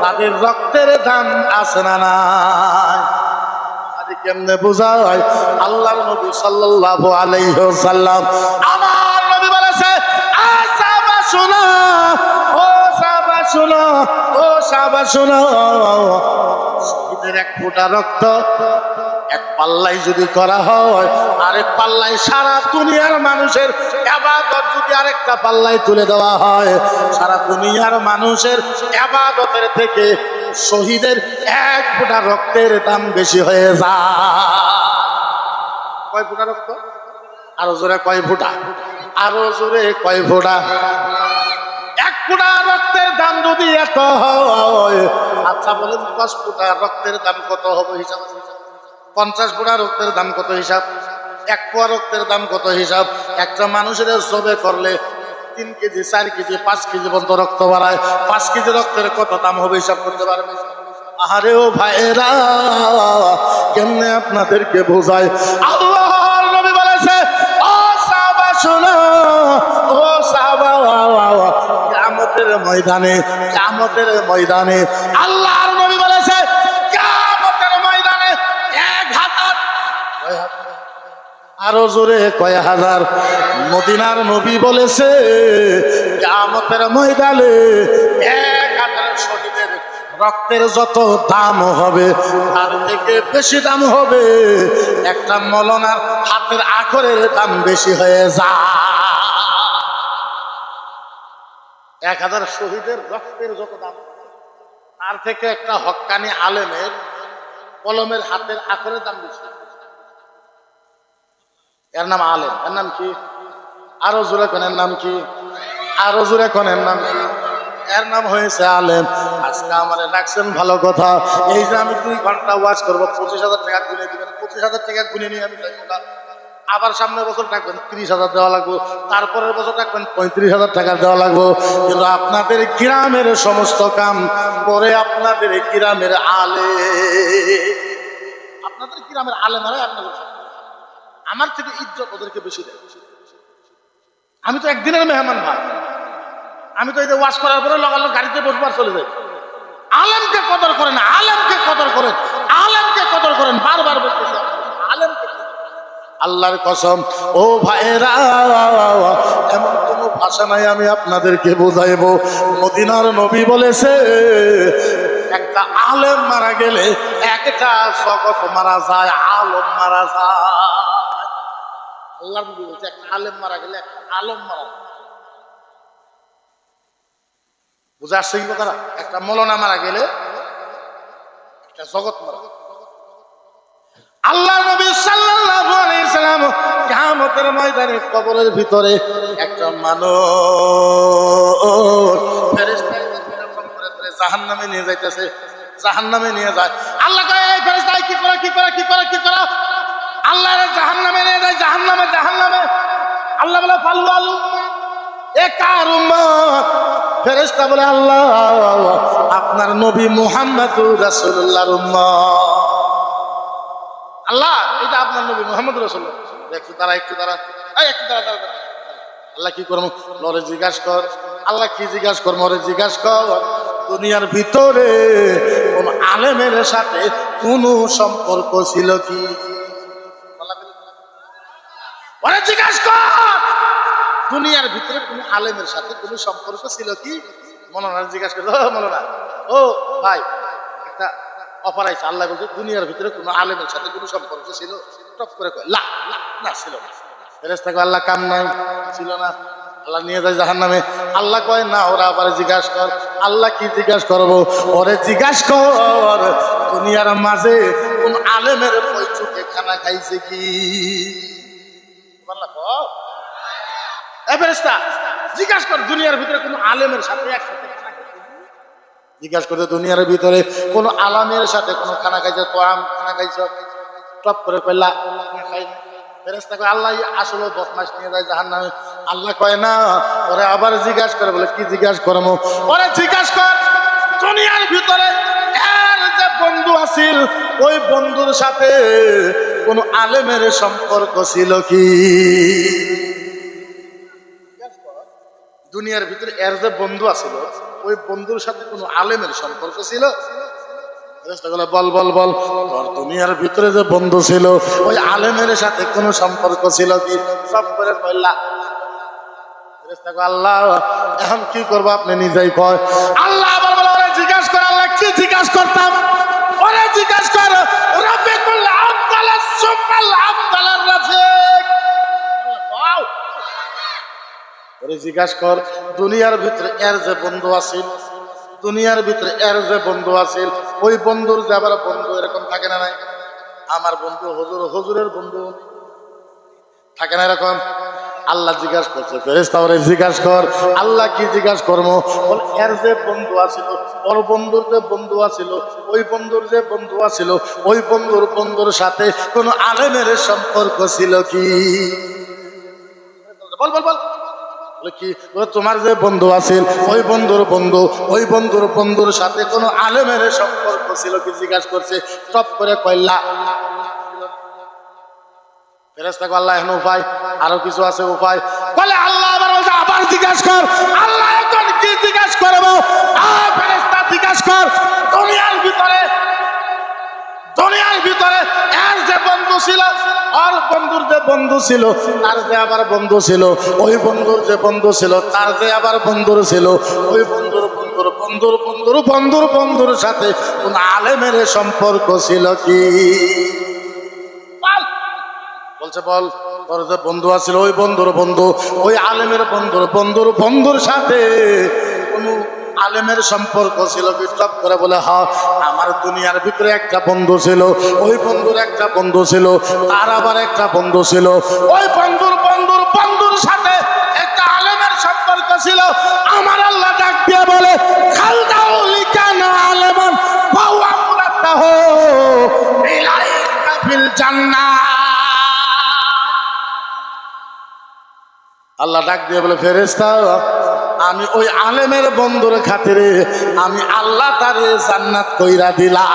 তাদের রক্তের দাম আছে না নাই? কেমনে বোঝায়? আল্লাহর নবী সাল্লাল্লাহু আলাইহি ওয়াসাল্লাম, আমার নবী বলেছে, সাহাবা শোনো, ও সাহাবা শোনো, ও সাহাবা শোনো, শহীদের 1 ফোঁটা রক্ত এক পাল্লায় যদি করা হয়, আরেক পাল্লায় সারা দুনিয়ার মানুষের ইবাদত যদি আরেকটা পাল্লায় তুলে দেওয়া হয়, সারা দুনিয়ার মানুষের ইবাদতের থেকে শহীদের 1 ফোঁটা রক্তের দাম বেশি হয়ে যায়। কয় ফোঁটা রক্ত? আরো জোরে কয় ফোঁটা? আরো জোরে কয় ফোঁটা? 1 ফোঁটা রক্তের দাম যদি এত হয়, আচ্ছা বলেন 10 ফোঁটা রক্তের দাম কত হবে হিসাব? 50 ফোঁটা রক্তের দাম কত হিসাব? 1 পোয়া রক্তের দাম কত হিসাব? একটা মানুষের জবে করলে 3 কেজি 4 কেজি 5 কেজি পর্যন্ত রক্ত বাড়ায়, 5 কেজি রক্তের কত দাম হবে হিসাব করতে পারবে? আরে ও ভাইরা, কেমনে আপনাদেরকে বোঝায়? আল্লাহর নবী বলেছে, ও সাহাবা শোনো, ও সাহাবা, কিয়ামতের ময়দানে, কিয়ামতের ময়দানে আল্লাহর নবী বলেছে, কিয়ামতের ময়দানে 1000, আরো জোরে কয় হাজার। মদিনার নবী বলেছে, কিয়ামতের ময়দানে 1000 শহীদের রক্তের যত দাম হবে তার থেকে বেশি দাম হবে একটা মৌলানার হাতের আখরের দাম বেশি হয়ে যায়। 1000 শহীদের রক্তের যত দাম তার থেকে একটা হক্কানি আলেমের কলমের হাতের আখরের দাম বেশি। এর নাম আলেম। এর নাম কি? আরো জোরে কোন এর নাম কি? আরো জোরে কোন এর নাম কি? এর নাম হয়েছে আলেম। আজকে আমারে ডাকছেন ভালো কথা, এই যে আমি 2 ঘন্টা ওয়াজ করবো, 25,000 টাকা গুনে দিবেন, 25,000 টাকা গুনে নিয়ে আমি যাইব না। আবার সামনের বছর ডাকবেন 30,000 দেওয়া লাগবে, তারপরের বছর ডাকবেন 35,000 টাকা দেওয়া লাগবে। কিন্তু আপনাদের গ্রামের সমস্ত কাম করে আপনাদের গ্রামের আপনাদের গ্রামের আলেমারাই আপনাদের, আমার থেকে ইজ্জত ওদেরকে বেশি দেয়। আমি তো একদিনের মেহমান ভাই, আমি তো এই যে ওয়াজ করার পরে লগালগ গাড়িতে বসবার চলে যাই। আলেমকে কদর করেন, আলেমকে কদর করেন, আলেমকে কদর করেন, বারবার বলতেছি আলেমকে। আল্লাহর কসম ও ভাইরা, এমন কোনো ভাষা নাই আমি আপনাদেরকে বোঝাইবো। মদিনার নবী বলেছে একটা আলেম মারা গেলে একটা জগৎ মারা যায়, আলম মারা যায়। আল্লাহর নবী বলছে একটা আলেম মারা গেলে একটা আলম মারা যায়। বুঝে আসছে কি কথাটা? একটা মৌলানা মারা গেলে একটা জগৎ মারা যায়। আল্লাহ নবী সাল্লাল্লাহু আলাইহি সাল্লাম কিয়ামতের ময়দানে কবরের ভিতরে একটা মানুষ ফেরেশতা এরকম করে করে জাহান্নামে নিয়ে যাইতেছে, জাহান্নামে নিয়ে যায়। আল্লাহ কয় এই ফেরেশতা কি করে কি করে কি করে কি করে, আল্লাহ এর জাহান্নামে নিয়ে যায়, জাহান্নামে জাহান্নামে। আল্লাহ বলে ফালওয়াল এ কার উম্মত? ফেরেশতা বলে আল্লাহ আপনার নবী মুহাম্মদুর রাসূলুল্লাহর উম্মত। আল্লাহ এটা আপনার নবী মুহাম্মদ রাসূলুল্লাহ। একটু দাঁড়া একটু দাঁড়া, এই একটু দাঁড়া দাঁড়া। আল্লাহ কি করবো? লরে জিজ্ঞাসা কর। আল্লাহ কি জিজ্ঞাসা কর? মরে জিজ্ঞাসা কর দুনিয়ার ভিতরে কোন আলেমের সাথে কোন সম্পর্ক ছিল কি? ওরে জিজ্ঞাসা কর দুনিয়ার ভিতরে কোন আলেমের সাথে কোন সম্পর্ক ছিল কি? মৌলানা জিজ্ঞাসা করে, ও মৌলানা, ও ভাই একটা অফার আইছে। আল্লাহ বলছে দুনিয়ার ভিতরে কোন আলেমের সাথে কোন সম্পর্ক ছিল? টপ করে কয় লা না ছিল না। ফেরেশতা কয় আল্লাহ কাম নাই, ছিল না। আল্লাহ নিয়ে যায় জাহান্নামে। আল্লাহ কয় না, ওরা আবার জিজ্ঞাসা কর। আল্লাহ কি জিজ্ঞাসা করবো? ওরে জিজ্ঞাসা কর দুনিয়ার মাঝে কোন আলেমের বৈঠকে খানা খাইছে কি? আল্লাহ কয় এ ফেরেশতা জিজ্ঞাসা কর দুনিয়ার ভিতরে কোন আলেমের সাথে একসাথে খানা খাইছে কি? জিজ্ঞাসা করতে দুনিয়ার ভিতরে কোন আলেমের সাথে কোন খানা খাইছে? তো খানা খাইছো? টপ করে কইলা খাই না। ফেরেশতা কয় আল্লাহ আসলে বদমাশ নিয়ে যায় জাহান্নামে। আল্লাহ কয় না, ওরে আবার জিজ্ঞাসা করে। বলে কি জিজ্ঞাসা করবো? ওরে জিজ্ঞাসা কর দুনিয়ার ভিতরে এর যে বন্ধু আছিল ওই বন্ধুর সাথে কোন আলেমের সম্পর্ক ছিল কি? দুনিয়ার ভিতরে এর যে বন্ধু আছিল ওই বন্ধুর সাথে কোন আলেমের সম্পর্ক ছিল? বল বল বল, তোর দুনিয়ার ভিতরে যে বন্ধু ছিল ওই আলেমের সাথে কোন সম্পর্ক ছিল কি? সব করে কইলা। আল্লাহ এখন কি করবো আপনি নিজেই কয়। আল্লাহ আবার বলে ওরে জিজ্ঞাসা কর। আল্লাহ কি জিজ্ঞাসা করতাম? ওরে জিজ্ঞাসা কর রফিকুল আফদাল সুফাল আফদাল রাফিক। ওরে জিজ্ঞাসা কর দুনিয়ার ভিতরে এর যে বন্ধু আছিল, দুনিয়ার ভিতরে এর যে বন্ধু আছিল ওই বন্ধুর যে আবার বন্ধু এরকম থাকে না নাই? আমার বন্ধু হুজুর, হুজুরের বন্ধু থাকে না এরকম? আল্লাহ জিজ্ঞাসা করছে ফেরেশতা ওরে জিজ্ঞাসা কর। আল্লাহ কি জিজ্ঞাসা করবো? বল এর যে বন্ধু আছিল ওর বন্ধুর যে বন্ধু আছিল ওই বন্ধুর যে বন্ধু আছিল ওই বন্ধুর বন্ধুর সাথে কোন আলেমের সম্পর্ক ছিল কি? বল বল বল। কি তোমার যে বন্ধু আছিল ওই বন্ধুর বন্ধু ওই বন্ধুর বন্ধুর সাথে কোন আলেমের সম্পর্ক ছিল কি? জিজ্ঞাসা করছে। টপ করে কইলা। ফেরেশতা কয় আল্লাহ এখন উপায় আরো কিছু আছে উপায়? বলে আল্লাহ আবার বলছে আবার জিজ্ঞাসা কর। আল্লাহ এখন কি জিজ্ঞাসা করবো? ফেরেশতা জিজ্ঞাসা কর দুনিয়ার ভিতরে এর যে বন্ধু ছিল আর বন্ধুর যে বন্ধু ছিল তার যে আবার বন্ধু ছিল ওই বন্ধুর যে বন্ধু ছিল তার যে আবার বন্ধুর ছিল ওই বন্ধুর বন্ধুর বন্ধুর সাথে কোন আলেমের সম্পর্ক ছিল কি? বলছে বল, তোর যে বন্ধু আছিল ওই বন্ধুর বন্ধু, ওই আলেমের বন্ধুর সাথে কোন আলেমের সম্পর্ক ছিল কি? টপ করে বলে হ্যাঁ, আমার দুনিয়ার ভিতরে একটা বন্ধু ছিল, ওই বন্ধুর একটা বন্ধু ছিল, তার আবার একটা বন্ধু ছিল, ওই বন্ধুর সাথে একটা আলেমের সম্পর্ক ছিল। আমার আল্লাহ ডাক দিয়ে বলে খালদাউ লিকানা আলেমান ফাওয়া মুরাত্তাহু ইলাইকা ফিল জান্নাহ। আল্লাহ ডাক দিয়ে বলে ফেরেশতা, আমি ওই আলেমের বন্ধুর খাতিরে আমি আল্লাহ তারে জান্নাত কইরা দিলাম।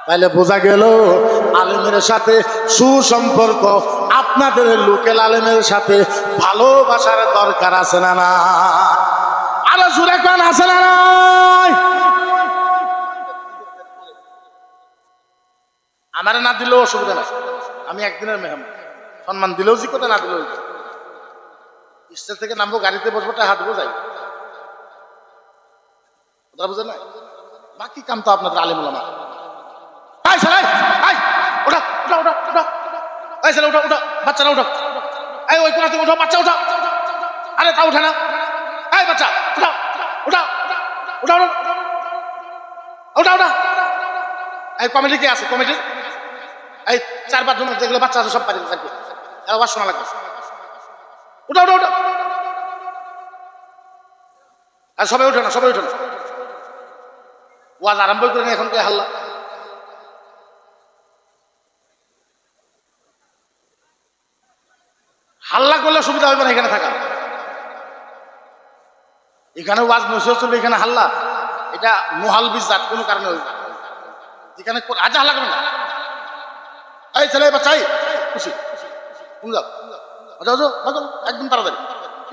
তাইলে বোঝা গেল আলেমের সাথে সুসম্পর্ক আপনাদের লোকাল আলেমের সাথে ভালোবাসার দরকার আছে না না? আরো জোরে কোন আছে না নাই? আমার না দিলেও অসুবিধা নাই, আমি একদিনের মেহমান, সম্মান দিলেও জি কথা, না দিলেও স্টেজ থেকে নামবো, গাড়িতে বসবো, হাঁটবো, যাই, কথা বুঝে নাই? বাকি কাম তো আপনাদের আলেম ওলামা। বাচ্চারা উঠো, এই ওই কোনাতে উঠো, বাচ্চা উঠো, আরে তা উঠে না, এই বাচ্চা উঠা উঠা উঠা উঠা উঠা, এই কমিটি কে আছে? কমিটি এই 4-5 জন যেগুলো বাচ্চা আছে সব বাড়িতে থাকবে, আবার শোনা লাগবে। উঠা উঠা উঠা, আর সবাই উঠে না, সবাই উঠে না, ওয়াজ আরম্ভ করে না, এখন কে হাল্লা? হাল্লা করলে সুবিধা হবে না এখানে থাকা। এখানে ওয়াজ নসিহত চলবে, এখানে হাল্লা, এটা মুহাল বিজাত, কোনো কারণে হইবে এখানে। আজ হাল্লা করবে না, এই ছেলে বাচ্চাই খুশি তুমি যাও, যাও যাও ভাগো, একদম তাড়াতাড়ি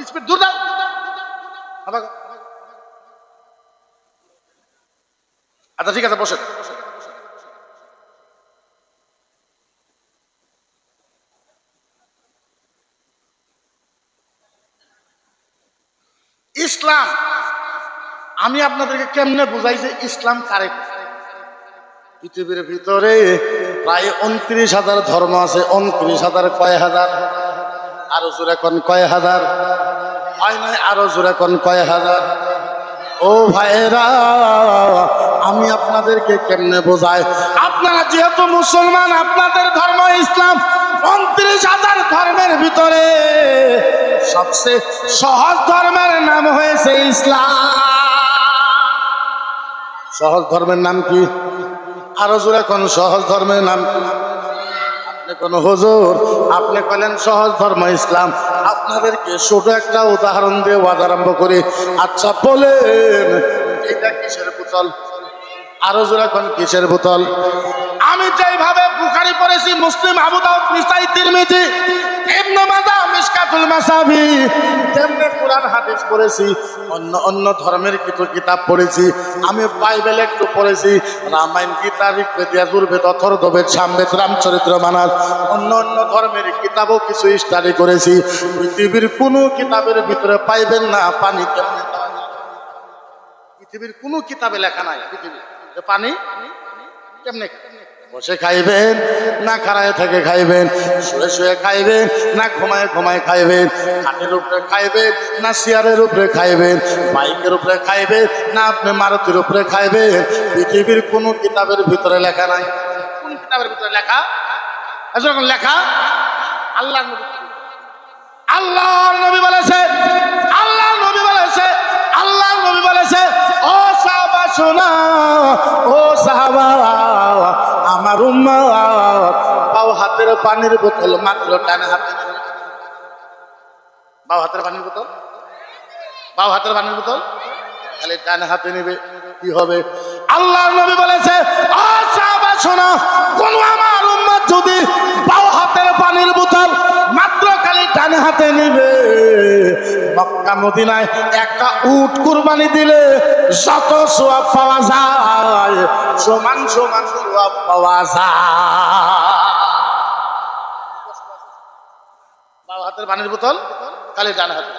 স্পিড, দূর দাও, ভাগো। আচ্ছা ঠিক আছে, বসে। ইসলাম আমি আপনাদেরকে কেমনে বুঝাই যে ইসলাম কারেক্ট? পৃথিবীর ভিতরে প্রায় 29,000 ধর্ম আছে। 29,000 কয় হাজার? আরো জোরে কোন কয় হাজার? হয় নয়, আরো জোরে কোন কয় হাজার? ও ভাইরা, আমি আপনাদেরকে কেমনে বোঝাই? আপনারা যেহেতু মুসলমান, আপনাদের ধর্ম ইসলাম, 29,000 ধর্মের ভিতরে সবচেয়ে সহজ ধর্মের নাম হয়েছে ইসলাম। সহজ ধর্মের নাম কি? আরো জোরে কোন সহজ ধর্মের নাম কি? আপনি কোন হুজুর, আপনি বলেন সহজ ধর্ম ইসলাম, আপনাদেরকে ছোট একটা উদাহরণ দিয়ে ওয়াজ আরম্ভ করি। আচ্ছা বলেন, এটা কিসের বোতল? আরো জোরে কোন কিসের বোতল? আমি যেইভাবে বুখারী পড়েছি, মুসলিম, আবু দাউদ, নিসাই, তিরমিজি, ইবনে মাজাহ, মিশকাতুল মাসাবি, তেমনি কোরআন হাদিস পড়েছি, অন্য ধর্মের কিছু কিতাব পড়েছি, আমি বাইবেল একটু পড়েছি, রামায়ণ, গীতা, ঋগ্বেদ, যজুর্বেদ, অথর্ববেদ, সামবেদ, রামচরিত্র মানস, অন্য ধর্মের কিতাবও কিছু স্টাডি করেছি। পৃথিবীর কোনো কিতাবের ভিতরে পাইবেন না পানি কেমনে। পৃথিবীর কোনো কিতাবে লেখা নাই পৃথিবীর পানি কেমনে। বসে খাইবেন না খাড়ায় থেকে খাইবেন, শুয়ে শুয়ে খাইবেন না ঘুমায় খাইবেন, খাটের উপরে খাইবেন না চেয়ারের উপরে খাইবেন, বাইকের উপরে খাইবেন না আপনি মারুতির উপরে খাইবেন, পৃথিবীর কোনো কিতাবের ভিতরে লেখা নাই। কোন কিতাবের ভিতরে লেখা? যখন লেখা আল্লাহর নবী, আল্লাহর নবী বলেছে, আল্লাহর নবী বলেছে, আল্লাহর নবী বলেছে, ও সাহাবা শোনা, ও সাহাবা, আমার উম্মত বাও হাতের পানির বোতল মাত্র ডান হাতে, বাও হাতের পানির বোতল, বাও হাতের পানির বোতল খালি ডান হাতে নেবে, কি হবে? আল্লাহর নবী বলেছে, ও সাহাবা শোনো, কোন আমার উম্মত যদি বাও হাতের পানির বোতল মাত্র খালি ডান হাতে নিবে, মক্কা মদিনায় একটা উট কুরবানি দিলে যত সওয়াব পাওয়া যায়, সমান সমান সওয়াব পাওয়া যায়। বাও হাতের পানির বোতল খালি ডান হাতে।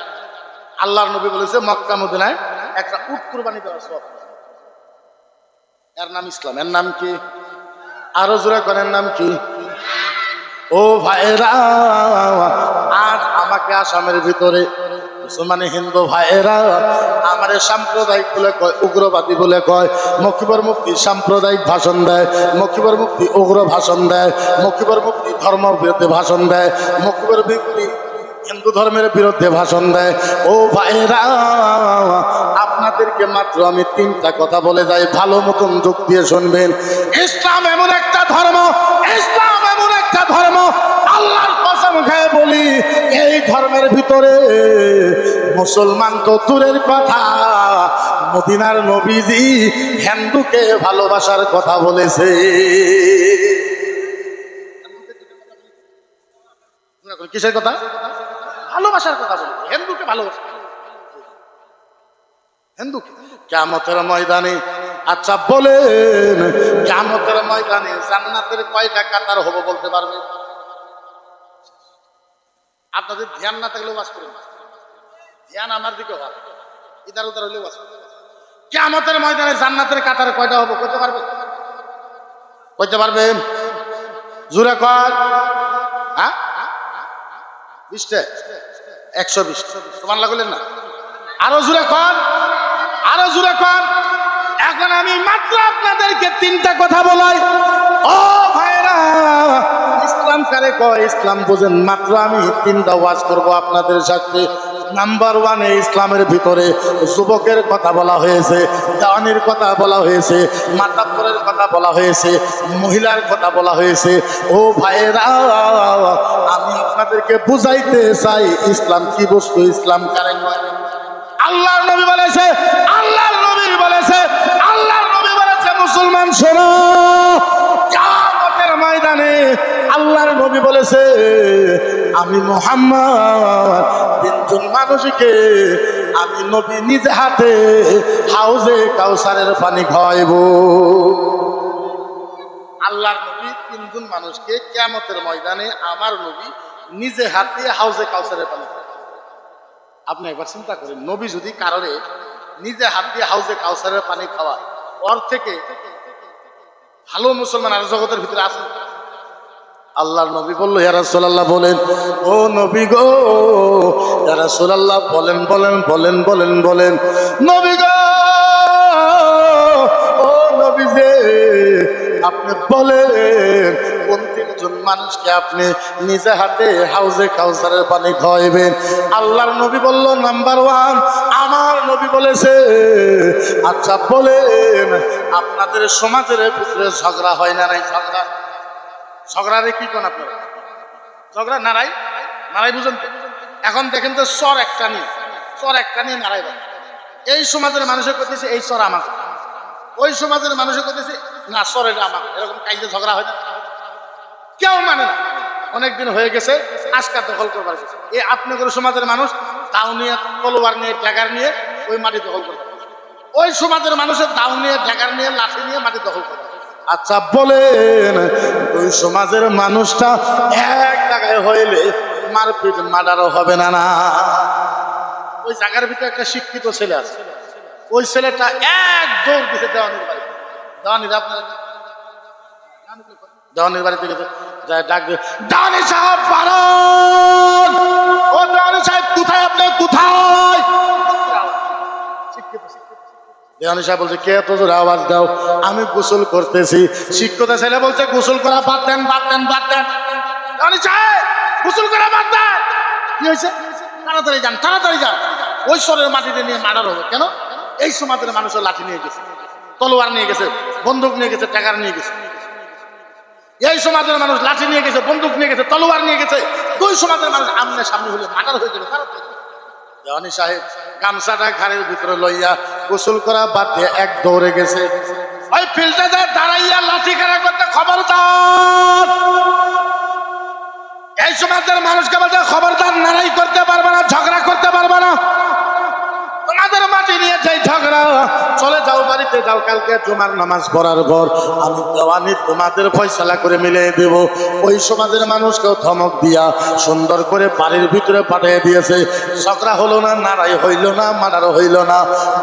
আল্লাহর নবী বলেছে মক্কা মদিনায় একটা উট কুরবানি দেওয়ার সওয়াব। এর নাম ইসলাম। এর নাম কি? আরো জোরে করেন, নাম কি? ও ভাইরা, আজ আমাকে আসামের ভিতরে মুসলমান হিন্দু ভাইয়েরা আমার সাম্প্রদায়িক বলে কয়, উগ্রবাদী বলে কয়। মকিবর মুফতি সাম্প্রদায়িক ভাষণ দেয়, মকিবর মুফতি উগ্র ভাষণ দেয়, মকিবর মুফতি ধর্ম বিরুদ্ধে ভাষণ দেয়, মকিবর মুফতি হিন্দু ধর্মের বিরুদ্ধে ভাষণ দেয়। ও ভাইরা, আপনাদেরকে মাত্র আমি তিনটা কথা বলে যাই, ভালো মতন যোগ দিয়ে শুনবেন। ইসলাম এমন একটা ধর্ম, ইসলাম এমন একটা ধর্ম, আল্লাহর কসম খেয়ে বলি, এই ধর্মের ভিতরে মুসলমান তো দূরের কথা, মদিনার নবীজি হিন্দুকে ভালোবাসার কথা বলেছে। কিসের কথা? ভালোবাসার কথা বলে, হিন্দুকে ভালোবাসা, হিন্দুকে। কিয়ামতের ময়দানে, আচ্ছা বলেন, কিয়ামতের ময়দানে জান্নাতের কয়টা কাতার হবে বলতে পারবেন? আপনাদের ধ্যান না থাকলেও বাস করুন, ধ্যান আমার দিকে হয়, ইধার উধার হলেও বাস করুন। কিয়ামতের ময়দানে জান্নাতের কাতার কয়টা হবে কইতে পারবেন? কইতে পারবেন? জোরে কর। হ্যাঁ, 20টা, 120। তোমার লাগলেন না? আরো জোরে কর, আরো জোরে কর। এখন আমি মাত্র আপনাদেরকে তিনটা কথা বলাই। ও ভাইরা, ইসলাম কারে কয়? ইসলাম বুঝেন, মাত্র আমি তিনটা ওয়াজ করব আপনাদের সাথে। নাম্বার 1, ইসলামের ভিতরে যুবকের কথা বলা হয়েছে, জওয়ানির কথা বলা হয়েছে, মাতাব্বরের কথা বলা হয়েছে, মহিলার কথা বলা হয়েছে। ও ভাইরা, আমি আপনাদেরকে বুঝাইতে চাই ইসলাম কি বস্তু, ইসলাম কারে কয়। আল্লাহর নবী বলেছে, আল্লাহর নবী বলেছে, আল্লাহর নবী বলেছে, মুসলমান শোনো, কিয়ামতের ময়দানে আল্লাহর নবী বলেছে, আমি মুহাম্মদ তিনজন মানুষকে আমি নবী নিজে হাতে হাউজে কাউসারের পানি খাওয়াইব। আল্লাহর নবী তিনজন মানুষকে কিয়ামতের ময়দানে আমার নবী নিজে হাতে হাউজে কাউসারের পানি খাওয়াইব। আপনি একবার চিন্তা করেন, নবী যদি কারণে নিজে হাত দিয়ে হাউজে কাউসারের পানি খাওয়ায়, ওর থেকে ভালো মুসলমান আর জগতের ভিতরে আছে? আল্লাহর নবী বললো, ইয়া রাসূলুল্লাহ বলেন। ও নবী গো, ইয়া রাসূলুল্লাহ বলেন, বলেন, বলেন, বলেন, বলেন। নবী গো, ও নবী যে, আপনি বলেন কোন তিনজন মানুষকে আপনি নিজে হাতে হাউজে কাউসারের পানি খাওয়াইবেন? আল্লাহর নবী বলল, নাম্বার 1, আমার নবী বলেছে, আচ্ছা বলেন, আপনাদের সমাজের ভিতরে ঝগড়া হয় না নাই? ঝগড়া, ঝগড়ারে কি কোন আপনারা? ঝগড়া নারাই, নারাই বুঝেন তো? এখন দেখেন তো, চর একটা নিয়ে নারাই বলে। এই সমাজের মানুষের করতেছে এই চর আমার, ওই সমাজের মানুষের করতেছে না চর এটা আমার, এরকম কাইজে ঝগড়া হয় না, কেউ মানে না। অনেকদিন হয়ে গেছে, আজকা দখল করবার গেছে। এই আপনাদের সমাজের মানুষ দাও নিয়ে, তলোয়ার নিয়ে, ড্যাগার নিয়ে ওই মাটি দখল করবে। ওই সমাজের মানুষের দাও নিয়ে, ড্যাগার নিয়ে, লাঠি নিয়ে মাটি দখল করবে। আচ্ছা বলেন, ওই সমাজের মানুষটা এক জায়গায় হইলে মারপিট মার্ডারও হবে না? না, ওই জায়গার ভিতরে একটা শিক্ষিত ছেলে আছে, ওই ছেলেটা এক দৌড় দিছে দেওয়ানির বাড়ি। দেওয়ানির আপনার দেওয়ানির বাড়িতে গেছে, যায় ডাক দিয়ে, দেওয়ানি সাহেব পারন, ও দেওয়ানি সাহেব কোথায়, আপনি কোথায়? দেওয়ানি সাহেব বলছে, কে এত জোরে আওয়াজ দাও? আমি গোসল করতেছি। শিক্ষিত ছেলে বলছে, গোসল করা বাদ দেন, বাদ দেন, বাদ দেন। দেওয়ানি সাহেব গোসল করা বাদ দেন। কি হয়েছে? তাড়াতাড়ি যান, তাড়াতাড়ি যান, ওই সরের মাটিতে নিয়ে মার্ডার হবে। কেন? এই সমাজের মানুষের লাঠি নিয়ে গেছে, তলোয়ার নিয়ে গেছে, বন্দুক নিয়ে গেছে, টাকার নিয়ে গেছে। এই সমাজের মানুষ লাঠি নিয়ে গেছে, বন্দুক নিয়ে গেছে, তলোয়ার নিয়ে গেছে। দুই সমাজের মানুষ আমনে সামনে হলে মার্ডার হয়ে যাবে। দেওয়ানি সাহেব গামছাটা ঘাড়ের ভিতরে লইয়া গোসল করা বাদ দিয়ে এক দৌড়ে গেছে। ওই ফিল্ডে যায় দাঁড়াইয়া লাঠি খেলা করতে, খবরদার, এই সমাজের মানুষকে বলতে, খবরদার, লড়াই করতে পারবে না, ঝগড়া করতে পারবে না। তোমার কাদের মাটি নিয়ে যাই ঝগড়া, চলে যাও বাড়িতে যাও, কালকে জুমার নামাজ পড়ার পর আমি দেওয়ানি তোমাদের ফয়সালা করে মিলিয়ে দেব। ওই সমাজের মানুষকেও ধমক দিয়া সুন্দর করে বাড়ির ভিতরে পাঠিয়ে দিয়েছে। ঝগড়া হলো না, নারাই হইল না, মারারও হইল না।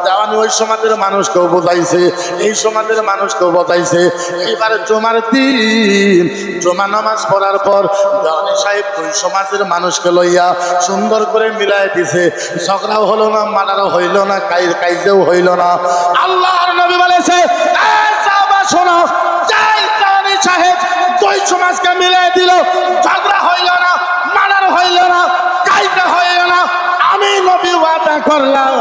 দেওয়ানি ওই সমাজের মানুষকেও বোঝাইছে, এই সমাজের মানুষকেও বোঝাইছে। এইবারে জুমার দিন জুমা নামাজ পড়ার পর দেওয়ানি সাহেব ওই সমাজের মানুষকে লইয়া সুন্দর করে মিলাই দিছে। ঝগড়াও হলো না, মারারও হইল না, কাইজেও হইল না। আল্লাহর নবী বলেছে, এই সাহাবা শোনো, যাই দেওয়ানি সাহেব দুই সমাজকে মিলাই দিল, ঝগড়া হইল না, মারার হইল না, কাইজে হইল না। আমি নবী ওয়াদা করলাম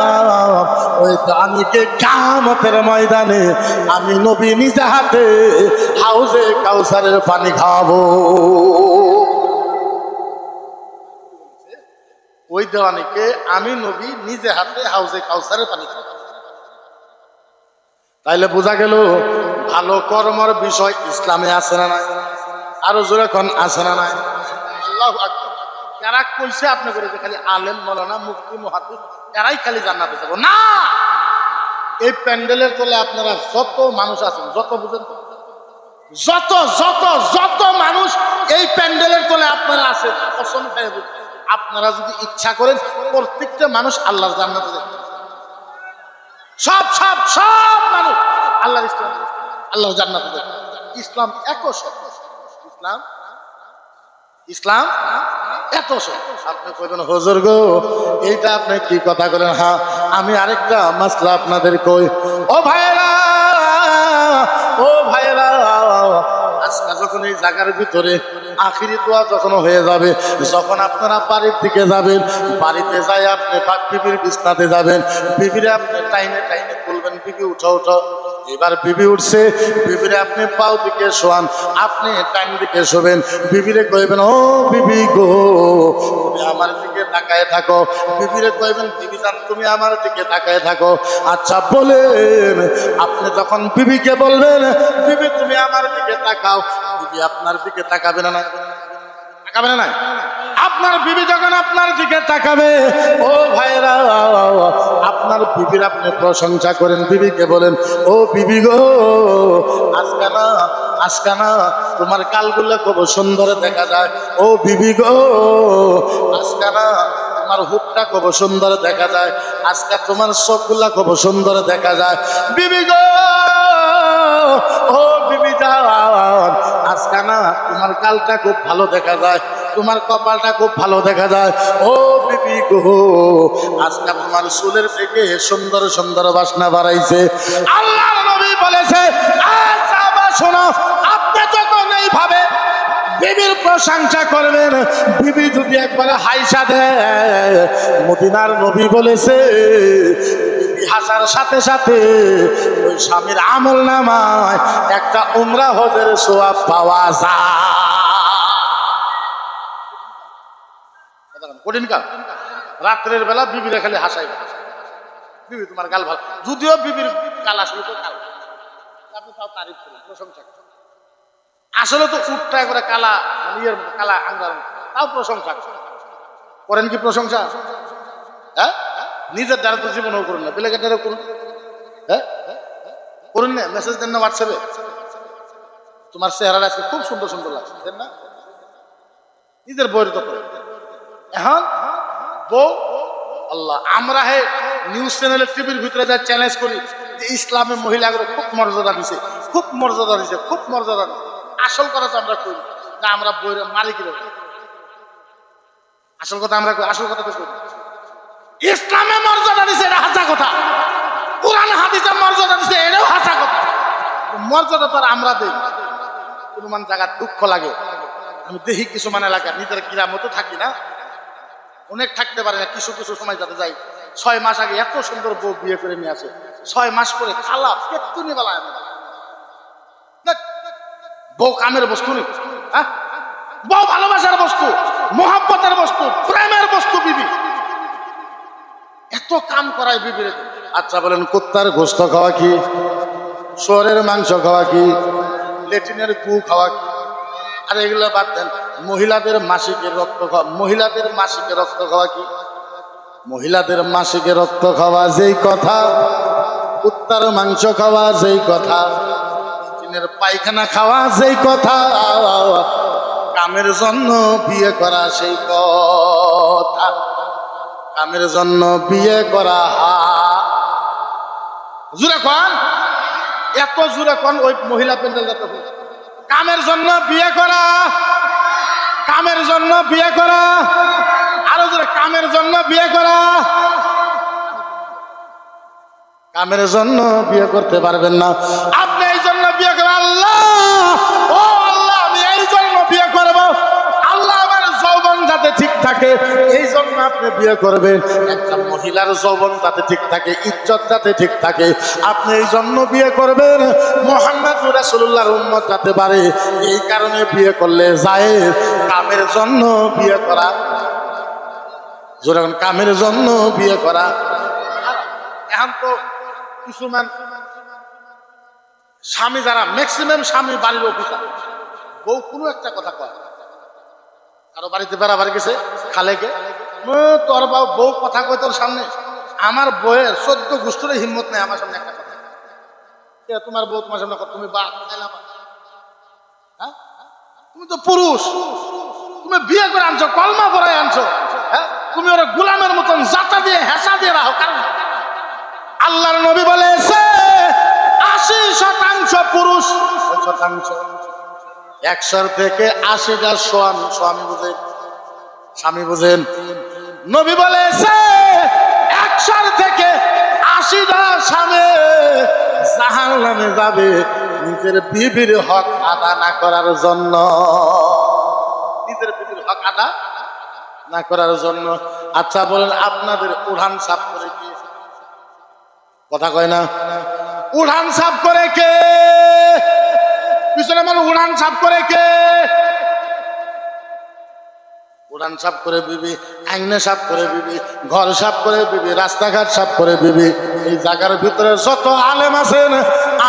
ওই দেওয়ানিকে কিয়ামতের ময়দানে আমি নবী নিজে হাতে হাউজে কাউসারের পানি খাওয়াবো। ওই দেওয়ানিকে আমি নবী নিজে হাতে হাউজে কাউসারের পানি খাওয়াবো। তাইলে বোঝা গেল ভালো কর্মর বিষয় ইসলামে আছে না নাই? আরো জোরে কোন আছে না নাই? আল্লাহু আকবার। যারা কইছে আপনি করে যে খালি আলেম মাওলানা মুফতি মুহাদ্দিস এরাই খালি জান্নাতে যাব না। এই প্যান্ডেলের তলে আপনারা যত মানুষ আছেন, যত বুঝেন তো, যত যত যত মানুষ এই প্যান্ডেলের তলে আপনারা আছেন, কসম খাইয়ে বলছি, আপনারা যদি ইচ্ছা করেন প্রত্যেকটা মানুষ আল্লাহর জান্নাতে যাবে। সব সব সব মানুষ আল্লাহর ইসলাম আল্লাহর জান্নাতে যাবে। ইসলাম এত সব, ইসলাম ইসলাম এত সব। আপনি কইবেন হুজুর গো এইটা আপনি কি কথা বলেন? হ্যাঁ, আমি আরেকটা মাসলা আপনাদের কই। ও ভাইরা, ও ভাইরা, আজকে যখন এই জায়গার ভিতরে আখিরি দোয়া যখন হয়ে যাবে, যখন আপনারা বাড়ির দিকে যাবেন, বাড়িতে যাই আপনি বিবির বিছনাতে যাবেন, বিবিরে আপনি টাইনে টাইনে বলবেন, বিবি উঠো উঠো। এবার বিবি উঠছে, বিবিরে আপনি পাও দিকে শোয়ান, আপনি ডান দিকে শোবেন। বিবিরে কইবেন, ও বিবি গো তুমি আমার দিকে তাকায় থাকো। বিবিরে কইবেন, বিবি জান তুমি আমার দিকে তাকায় থাকো। আচ্ছা বলেন, আপনি যখন বিবিকে বলবেন, বিবি তুমি আমার দিকে তাকাও, বিবি আপনার দিকে তাকাবে না? তাকাবে না? আপনার বিবি যখন আপনার দিকে তাকাবে, ও ভাইরা, আপনার বিবির আপনি প্রশংসা করেন, বিবিকে বলেন, ও বিবি গো আজকে না তোমার গালগুলো খুব সুন্দর দেখা যায়। ও বিবি গো আজকে না তোমার হুপটা খুব সুন্দর দেখা যায়। আজকে তোমার চোখগুলা খুব সুন্দর দেখা যায়। বিবি গো, ও বিবি যান আজকে না তোমার গালটা খুব ভালো দেখা যায়, তোমার কপালটা খুব ভালো দেখা যায়। ও বিবি গো আজকে তোমার চুলের থেকে সুন্দর সুন্দর বাসনা বাড়াইছে। আল্লাহর নবী বলেছে, সাহাবা শোনো, আপনি যখন এইভাবে বিবির প্রশংসা করবেন, বিবি যদি একবার হাইসা দেয়, মদিনার নবী বলেছে হাসার সাথে সাথে ওই স্বামীর আমল নামায় একটা উমরা হজের সওয়াব পাওয়া যায়। কঠিন কাজ। রাত্রের বেলা বিবিরা খালি হাসাই, বিবি তোমার গাল ভালো, যদিও বিবির গাল আসলে তো কাল, আপনি তাও তারিফ করেন, প্রশংসা করেন। আসলে তো উঠটা করে কালা, ইয়ের মতো কালা আঙ্গার, তাও প্রশংসা করেন। কি প্রশংসা? হ্যাঁ, নিজের দ্বারা তো জীবনও করুন না, বেলেগের দ্বারা করুন। হ্যাঁ করুন না, মেসেজ দেন না হোয়াটসঅ্যাপে, তোমার চেহারাটা আজকে খুব সুন্দর সুন্দর লাগছে, দেন না? নিজের বইয়ের তো করেন। এখন বউ আল্লাহ, আমরা হে নিউজ চ্যানেলের টিভির ভিতরে যা চ্যালেঞ্জ করি যে ইসলামের মহিলাগুলো খুব মর্যাদা দিছে, খুব মর্যাদা দিছে, খুব মর্যাদা দিছে। আসল কথা তো আমরা করি না, আমরা বইয়ের মালিকের আসল কথা আমরা করি, আসল কথা তো করি। ইসলামে মর্যাদা দিছে, এটা হাসা কথা। কোরআন হাদিসে মর্যাদা দিছে, এটাও হাসা কথা। মর্যাদা তো আমরা দেই। কোনো মান জায়গার দুঃখ লাগে, আমি দেখি কিছু মানে এলাকা নিজের গ্রাম মতো থাকি না, অনেক থাকতে পারে না, কিছু কিছু সময় যাতে যাই। 6 মাস আগে এত সুন্দর বউ বিয়ে করে নিয়ে আসে, 6 মাস পরে খালা পেটুনি বেলায় বউ কামের বস্তু নেই। হ্যাঁ, বউ ভালোবাসার বস্তু, মোহাব্বতের বস্তু, প্রেমের বস্তু বিবি। এত কাম করায় বিবির। আচ্ছা বলেন, কুত্তার গোস্ত খাওয়া কি, শুয়োরের মাংস খাওয়া কি, লেট্রিনের গু খাওয়া কি? আর এগুলো বাদ দেন, মহিলাদের মাসিকের রক্ত খাওয়া, মহিলাদের মাসিকের রক্ত খাওয়া কি? মহিলাদের মাসিকে রক্ত খাওয়া যেই কথা, কুত্তার মাংস খাওয়া যেই কথা, চিনের পায়খানা খাওয়া যেই কথা, কামের জন্য বিয়ে করা সেই কথা। কামের জন্য বিয়ে করা জুড়ে কন, এত জুড়ে কন ওই মহিলা প্যান্ডেল যাতে কামের জন্য বিয়ে করা, কামের জন্য বিয়ে করা, আরো জোরে কামের জন্য বিয়ে করা। কামের জন্য বিয়ে করতে পারবেন না আপনি, এই জন্য বিয়ে করেন আল্লাহ, ও আল্লাহ আমি এই জন্য বিয়ে করব, আল্লাহ আমার যৌবন যাতে ঠিক থাকে এই জন্য আপনি বিয়ে করবেন। একটা মহিলার যৌবন যাতে ঠিক থাকে, ইজ্জত যাতে ঠিক থাকে, আপনি এই জন্য বিয়ে করবেন। মুহাম্মদ রাসূলুল্লাহর উম্মত যাতে পারে এই কারণে বিয়ে করলে যায়। কামের জন্য বিয়ে করা, যখন কামের জন্য বিয়ে করা। এখন তো কিছুমান স্বামী যারা ম্যাক্সিমাম স্বামী বাড়ির অফিসার, বউ কোনো একটা কথা কয়, কারো বাড়িতে বেড়াবার গেছে খালেকে, তোর বউ কথা কয় তোর সামনে, আমার বউয়ের 14 গোষ্ঠীর হিম্মত নেই আমার সামনে একটা কথা। তোমার বউ তোমার সামনে তুমি হ্যাঁ, তুমি তো পুরুষ, তুমি বিয়ে করে আনছো, কলমা পড়ায় আনছো, হ্যাঁ তুমি ওরা গোলামের মতন জাতা দিয়ে হেসা দিয়ে রাখো। কারণ আল্লাহর নবী বলেছে 80% পুরুষ, 100 থেকে 80টা স্বামী। স্বামী বুঝেন, স্বামী বুঝেন। নবী বলেছে 100 থেকে 80টা স্বামী জাহান্নামে যাবে নিজের বিবির হক আদা না করার জন্য, নিজের বিবির হক আদা না করার জন্য। আচ্ছা বলেন আপনাদের উড়ান সাফ করে কে? কথা কয় না, উড়ান সাফ করে কে? পিছনে মানে উড়ান সাফ করে কে? উড়ান সাফ করে বিবি, আইনে সাফ করে বিবি, ঘর সাফ করে বিবি, রাস্তাঘাট সাফ করে বিবি। এই জায়গার ভিতরে যত আলেম আছেন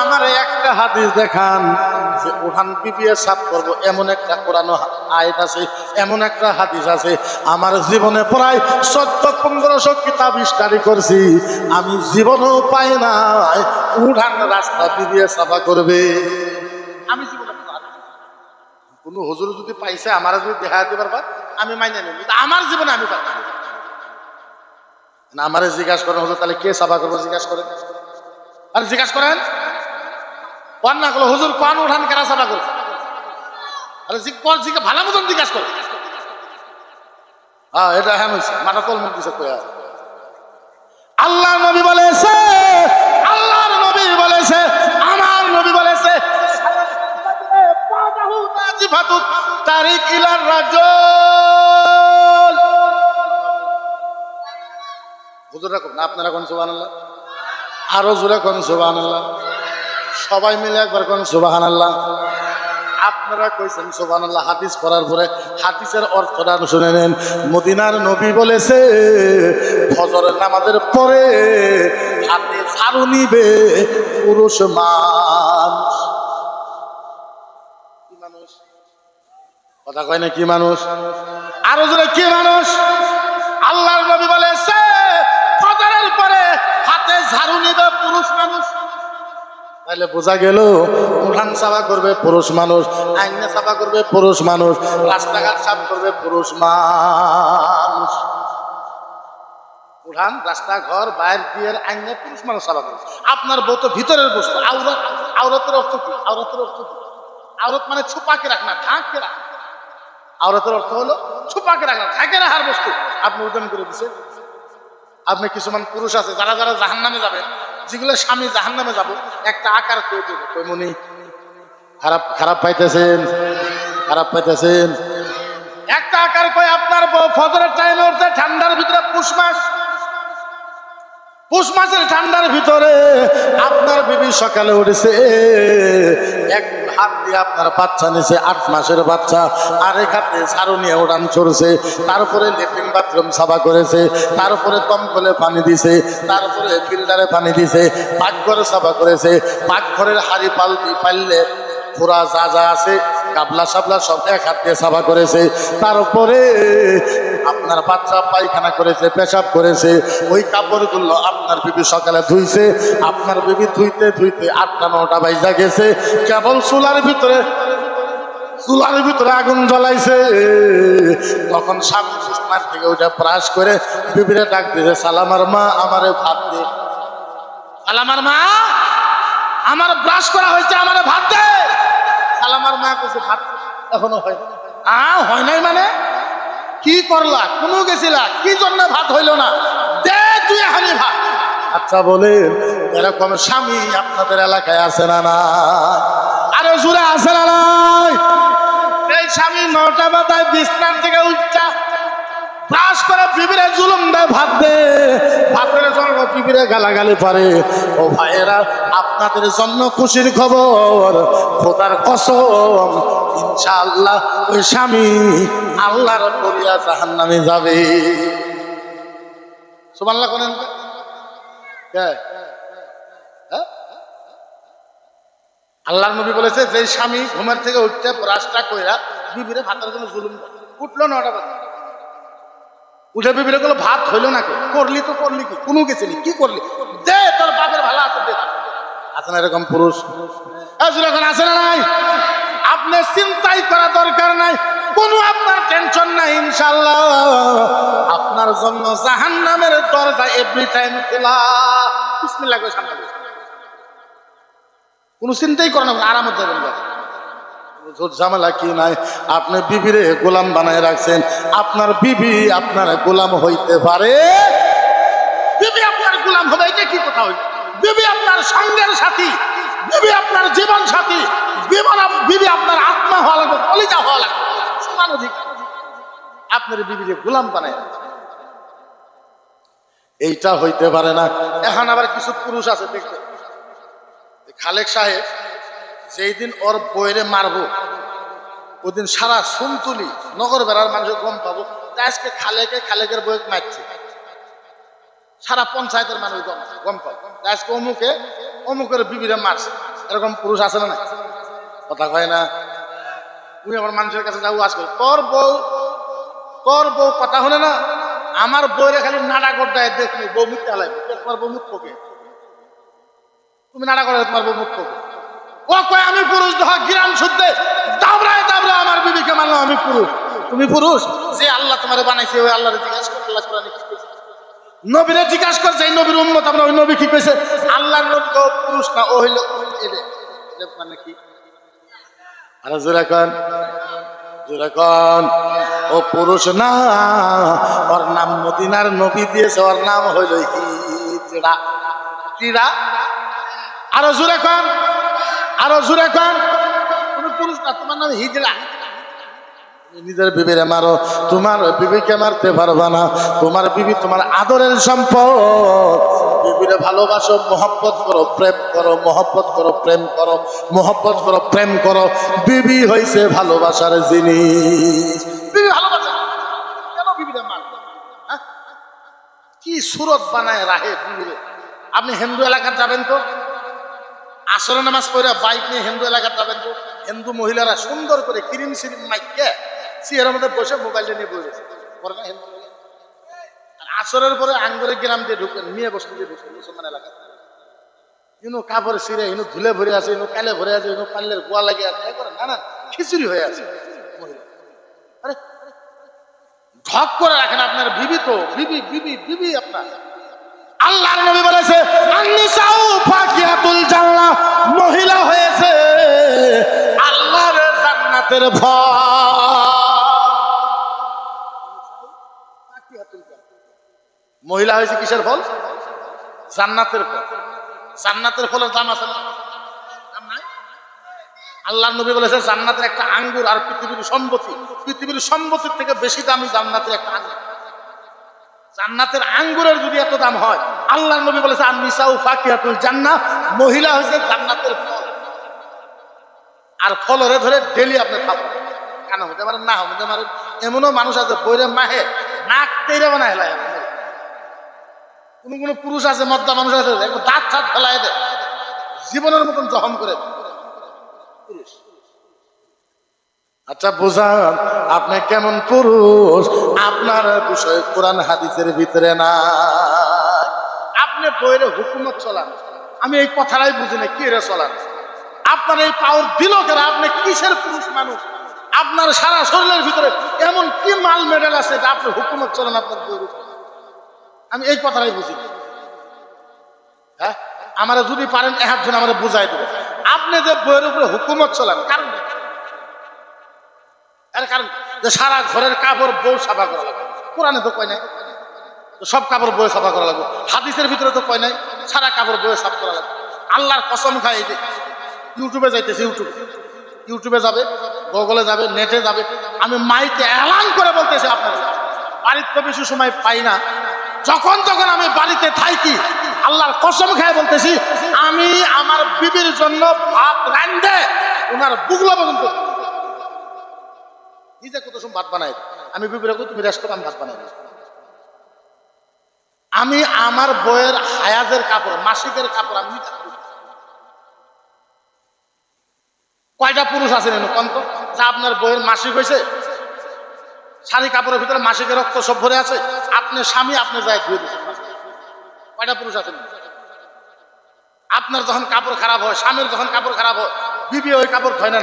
আমার একটা হাদিস দেখান যে উঠান বিবিয়ে সাফ করবো এমন একটা কোরআন আয়াত আছে, এমন একটা হাদিস আছে। আমার জীবনে প্রায় 1400-1500 কিতাব স্টাডি করছি, আমি জীবনেও পাই না উঠান রাস্তা বিবিয়ে সাফা করবে। আমি জীবনে কোন হুজুর যদি পাইছে আমার যদি দেখা দিতে পারবা আমি মাইনে নেব, আমার জীবনে আমি পাই না। আমারে জিজ্ঞাসা করেন হুজুর তাহলে কে সাফা করবো, জিজ্ঞাসা করেন, আর জিজ্ঞাসা করেন কোন না করলো হুজুর কোন উঠান কেনা সাফা করবে, ভালো মতন জিজ্ঞাসা করে। হ্যাঁ এটা হ্যাঁ মাথা তোল মন দিছে কয়া। আল্লাহ নবী বলেছে, আল্লাহর নবী বলেছে, আমার নবী বলেছে তারিক ইলার রাজুল। হুজুররা কোন, আপনারা কোন সুবহানাল্লাহ, আরো জোরে কোন সুবহানাল্লাহ, সবাই মিলে একবার কোন সুবহানাল্লাহ। আপনারা কইছেন সুবহানাল্লাহ, হাদিস পড়ার পরে হাদিসের অর্থটা শুনে নেন। মদিনার নবী বলেছে ফজরের নামাজের পরে হাতে ঝাড়ু নিবে পুরুষ মানুষ। কি মানুষ? কথা কয় না কি মানুষ? আরো জোরে কি মানুষ? আল্লাহর নবী বলেছে ফজরের পরে হাতে ঝাড়ু নিবে পুরুষ মানুষ। তাহলে বোঝা গেল উঠান সাফা করবে পুরুষ মানুষ, আইনে সাফা করবে পুরুষ মানুষ, রাস্তাঘাট সাফ করবে পুরুষ মানুষ। উঠান রাস্তা ঘর বাইর দিয়ে আইনে পুরুষ মানুষ সাফা করবে। আপনার বউ তো ভিতরের বস্তু, আওরাত। আওরাতের অর্থ কি? আওরাতের অর্থ কি? আওরাত মানে ছুপাকে রাখনা, ঢাকে রাখা। আওরাতের অর্থ হলো ছুপাকে রাখনা, ঢাকে রাখার বস্তু। আপনি উদাহরণ করে দিচ্ছেন, আপনি কিছুমান পুরুষ আছে যারা যারা জাহান্নামে যাবে, যেগুলো স্বামী জাহান্নামে যাব একটা আকার করে দেবে, কইমনি খারাপ খারাপ পাইতেছেন, খারাপ পাইতেছেন। একটা আকার কই আপনার বউ ফজরের টাইমে উঠছে ঠান্ডার ভিতরে, পুষ মাস, পুষ মাসের ঠান্ডার ভিতরে আপনার বিবি সকালে উঠেছে, এক হাত দিয়ে আপনার বাচ্চা নিছে, 8 মাসের বাচ্চা, আরেক হাতে ঝাড়ু নিয়ে উড়ান চড়ছে, তারপরে লেট্রিন বাথরুম সাফা করেছে, তারপরে দমকলে পানি দিছে, তারপরে ফিল্টারে পানি দিছে, পাকঘরে সাফা করেছে, পাকঘরের হাড়ি পাল্লে খোরা যা যা আছে কাবলা সাবলা সব এক হাত দিয়ে সাফা করেছে, তারপরে আপনার বাচ্চা পায়খানা করেছে, পেশাব করেছে, ওই কাপড়গুলো আপনার বিবি সকালে ধুইছে। আপনার বিবি ধুইতে ধুইতে 8টা 9টা বাজা গেছে, কেবল চুলার ভিতরে আগুন জ্বলাইছে। তখন স্বামী বিছানা থেকে ওইটা ব্রাশ করে বিবিরে ডাক দিয়েছে, সালামার মা আমারে ভাত দে। সালামার মা, আমার ব্রাশ করা হয়েছে, আমারে ভাত দে। সালামার মা কইছে, ভাত এখনো হয় হয় নাই মানে? কি করলা? কোনো গেছিলা? কি জন্য ভাত হইল না? দে তুই হানি ভাত। আচ্ছা বলেন, এরকম স্বামী আপনাদের এলাকায় আছে না না? আরে জুড়ে আছে না নাই? এই স্বামী 9টা বাজায় বিছনার থেকে উঠা ব্রাশ করে বিবিরে জুলুম দেয়, ভাত দে। ভাতের জন্য বিবিরে গালাগালি পারে। ও ভাইয়েরা, আপনাদের জন্য খুশির খবর, খোদার কসম, ইনশাআল্লাহ ওই স্বামী আল্লাহর বলিয়া জাহান্নামে যাবে। সুবহানাল্লাহ বলেন। আল্লাহর নবী বলেছে, যে স্বামী ঘুমের থেকে উঠতে ব্রাশটা কইরা বিবিরে ভাতের জন্য জুলুম উঠলো 9টা বাজে, উঠে বিবিরে গুলো ভাত হইলো নাকি? করলি তো করলি কি? কোনো গেছিলি কি করলি? দে, তোর বাপের ভালো আছে, দে। আছে না এরকম পুরুষ? এখন আছে না নাই? আপনি চিন্তাই করা দরকার নাই, কোনো আপনার টেনশন নাই। ইনশাআল্লাহ আপনার জন্য জাহান্নামের দরজা এভরি টাইম খোলা। বিসমিল্লাহ করে সামনে কোনো চিন্তাই করেন না, আরামে যাবেন। ঝামেলা কি নাই? আপনি বিবিরে গোলাম বানায় রাখছেন, আপনার বিবি আপনার গোলাম হইতে পারে। বিবি আপনার গোলাম হবে, এটা কি কথা হইল? বিবি আপনার সঙ্গের সাথী, বিবি আপনার জীবন সাথী, বিবি আপনার আত্মা হওয়া লাগবে, কলিজা হওয়া লাগবে, সমান অধিকার। আপনার বিবিরে গোলাম বানায় এইটা হইতে পারে না। এখন আবার কিছু পুরুষ আছে দেখতে, খালেক সাহেব যেই দিন ওর বইরে মারবো, ওই দিন সারা সুনতুলি নগর বেড়ার মানুষের গম পাবো আজকে খালেকের বই মারছে। সারা পঞ্চায়েতের মানুষ গম পাবো আজকে অমুকের বিবিরে মারছে। এরকম পুরুষ আছে না? কথা কয় না। উনি আবার মানুষের কাছে যাবো, আজকে তোর বউ কথা হলে না, আমার বইরে খালি নাড়া গড্ডায় দেখলি বউ মুখতে হালাইবে। তোমার বউ মুখ পোকে, তুমি নাড়া করে তোমার বউ মুখ পোকে। ও কয় আমি পুরুষ, গ্রাম শুদ্ধে দাবড়ায় আমার বিবিকে মানলাম আমি পুরুষ। তুমি পুরুষ? যে আল্লাহ তোমারে বানাইছে ওই আল্লাহরে জিজ্ঞাসা করতে, আল্লাহ কোরআনে কি কইছে? নবীরে জিজ্ঞাসা করছে, এই নবীর উম্মত আমরা, ওই নবী কি কইছে? আল্লাহর নবী তো পুরুষ না, ও হইল এটা মানে কি? আরে জোরে কোন ও পুরুষ না, ওর নাম মদিনার নবী দিয়েছে, ওর নাম হইল হিজড়া। কিরা? আরো জোরে কোন, আরো জোরে কোন। তুমি পুরুষ না, তোমার নাম হিজড়া। নিজের বিবিরে মারো, তোমার বিবিকে মারতে পারবা না। তোমার বিবি তোমার আদরের সম্পদ। বিবিরে ভালোবাসো, মহব্বত করো, প্রেম করো, মহব্বত করো, প্রেম করো, মহব্বত করো, প্রেম করো। বিবি হইছে ভালোবাসার জিনিস। বিবি ভালোবাসা কেন বিবিরে মারবে? কি সুরত বানায় রাহে বিবিরে। আপনি হিন্দু এলাকার যাবেন তো, আসর নামাজ পড়ে বাইক নিয়ে হিন্দু এলাকার যাবেন তো, হিন্দু মহিলারা সুন্দর করে ক্রিম সিরিম মাইকে চেয়ারের মধ্যে বসে মোবাইলটা নিয়ে বসেছে পরে না হিন্দু। আর আসরের পরে আঙ্গুরের গ্রাম দিয়ে ঢুকবেন, নিয়ে বসে দিয়ে ঢুকবেন মুসলমান এলাকা। ইনু কাপড় ছিঁড়ে, ইনু ধুলে ভরে আছে, ইনু কালে ভরে আছে, ইনু পাল্লের গোয়া লাগিয়ে আছে, না খিচুড়ি হয়ে আছে মহিলা। আরে ঢক করে রাখেন আপনার বিবি তো, বিবি বিবি বিবি আপনার। আল্লাহর নবী বলেছে, আন-নিসাউ ফাকিহাতুল জান্নাহ, মহিলা হয়েছে আল্লাহর জান্নাতের ফল। মহিলা হয়েছে কিসের ফল? জান্নাতের ফল। জান্নাতের ফলের দাম আছে না? দাম নাই? আল্লাহর নবী বলেছে, জান্নাতের একটা আঙ্গুর আর পৃথিবীর সম্পত্তির থেকে বেশি দামি জান্নাতের একটা আঙ্গুর। জান্নাতের আঙ্গুরের যদি এত দাম হয়, আল্লাহর নবী বলেছে, আন-নিসাউ ফাকিহাতুল জান্নাহ, মহিলা হয়েছে জান্নাতের ফল। আর ফলরে ধরে ডেলি আপনি খাবেন, কেন হতে পারেন না হতে পারেন। এমনও মানুষ আছে বইরে মাহে নাক তেরে বানায় হেলায়। কোন পুরুষ আছে, মদ্দা মানুষ আছে, দাঁত ছাত ফেলায় দেয়, জীবনের মতন জখম করে পুরুষ। আচ্ছা বুঝান আপনি কেমন পুরুষ, আপনার বিষয় কোরআন হাদিসের ভিতরে না। আপনি বইরে হুকুমত চলান, আমি এই কথাটাই বুঝি না, কি রে চলান? আপনার এই পাওয়ার দিল কেন? আপনি কিসের পুরুষ মানুষ? আপনার সারা শরীরের ভিতরে এমন কি মাল মেডেল আছে যে আপনি হুকুমত চলেন আপনার বইয়ের উপরে? আমি এই কথাটাই বুঝি না। হ্যাঁ, আমার যদি পারেন একজন আমার বুঝাই দেবে, আপনি যে বইয়ের উপরে হুকুমত চলেন কারণ, এর কারণ যে সারা ঘরের কাপড় বউ সাফা করা লাগবে। কোরআনে তো কয় নাই সব কাপড় বয়ে সাফা করা লাগবে, হাদিসের ভিতরে তো কয় নাই সারা কাপড় বয়ে সাফা করা লাগবে। আল্লাহর কসম খাই যে ইউটিউবে যাইতেছে, ইউটিউবে যাবে, গুগলে যাবে, নেটে যাবে, আমি মাইকে এলান করে বলতেছি আপনাদের, বাড়িতে তো বেশি সময় পাই না, যখন তখন আমি বাড়িতে থাকি, আল্লাহর কসম খায় বলতেছি, আমি আমার বিবির জন্য ভাত রান্ধে ওনার বুগলা পর্যন্ত নিজে কত সময় ভাত বানাই, আমি বিবির তুমি রেস্ট করো, আমি ভাত বানাই। আমি আমার বইয়ের হায়াজের কাপড়, মাসিকের কাপড় আমি কয়টা পুরুষ আছেন কন্ত যা আপনার বইয়ের মাসিক হয়েছে, শাড়ি কাপড়ের ভিতরে মাসিকের রক্ত সব ভরে আছে, আপনি স্বামী আপনি যায় ধুয়ে দিচ্ছেন? কয়টা পুরুষ আছেন? আপনার যখন কাপড় খারাপ হয়, স্বামীর যখন কাপড় খারাপ হয়, বিবি ওই কাপড় ধয় না,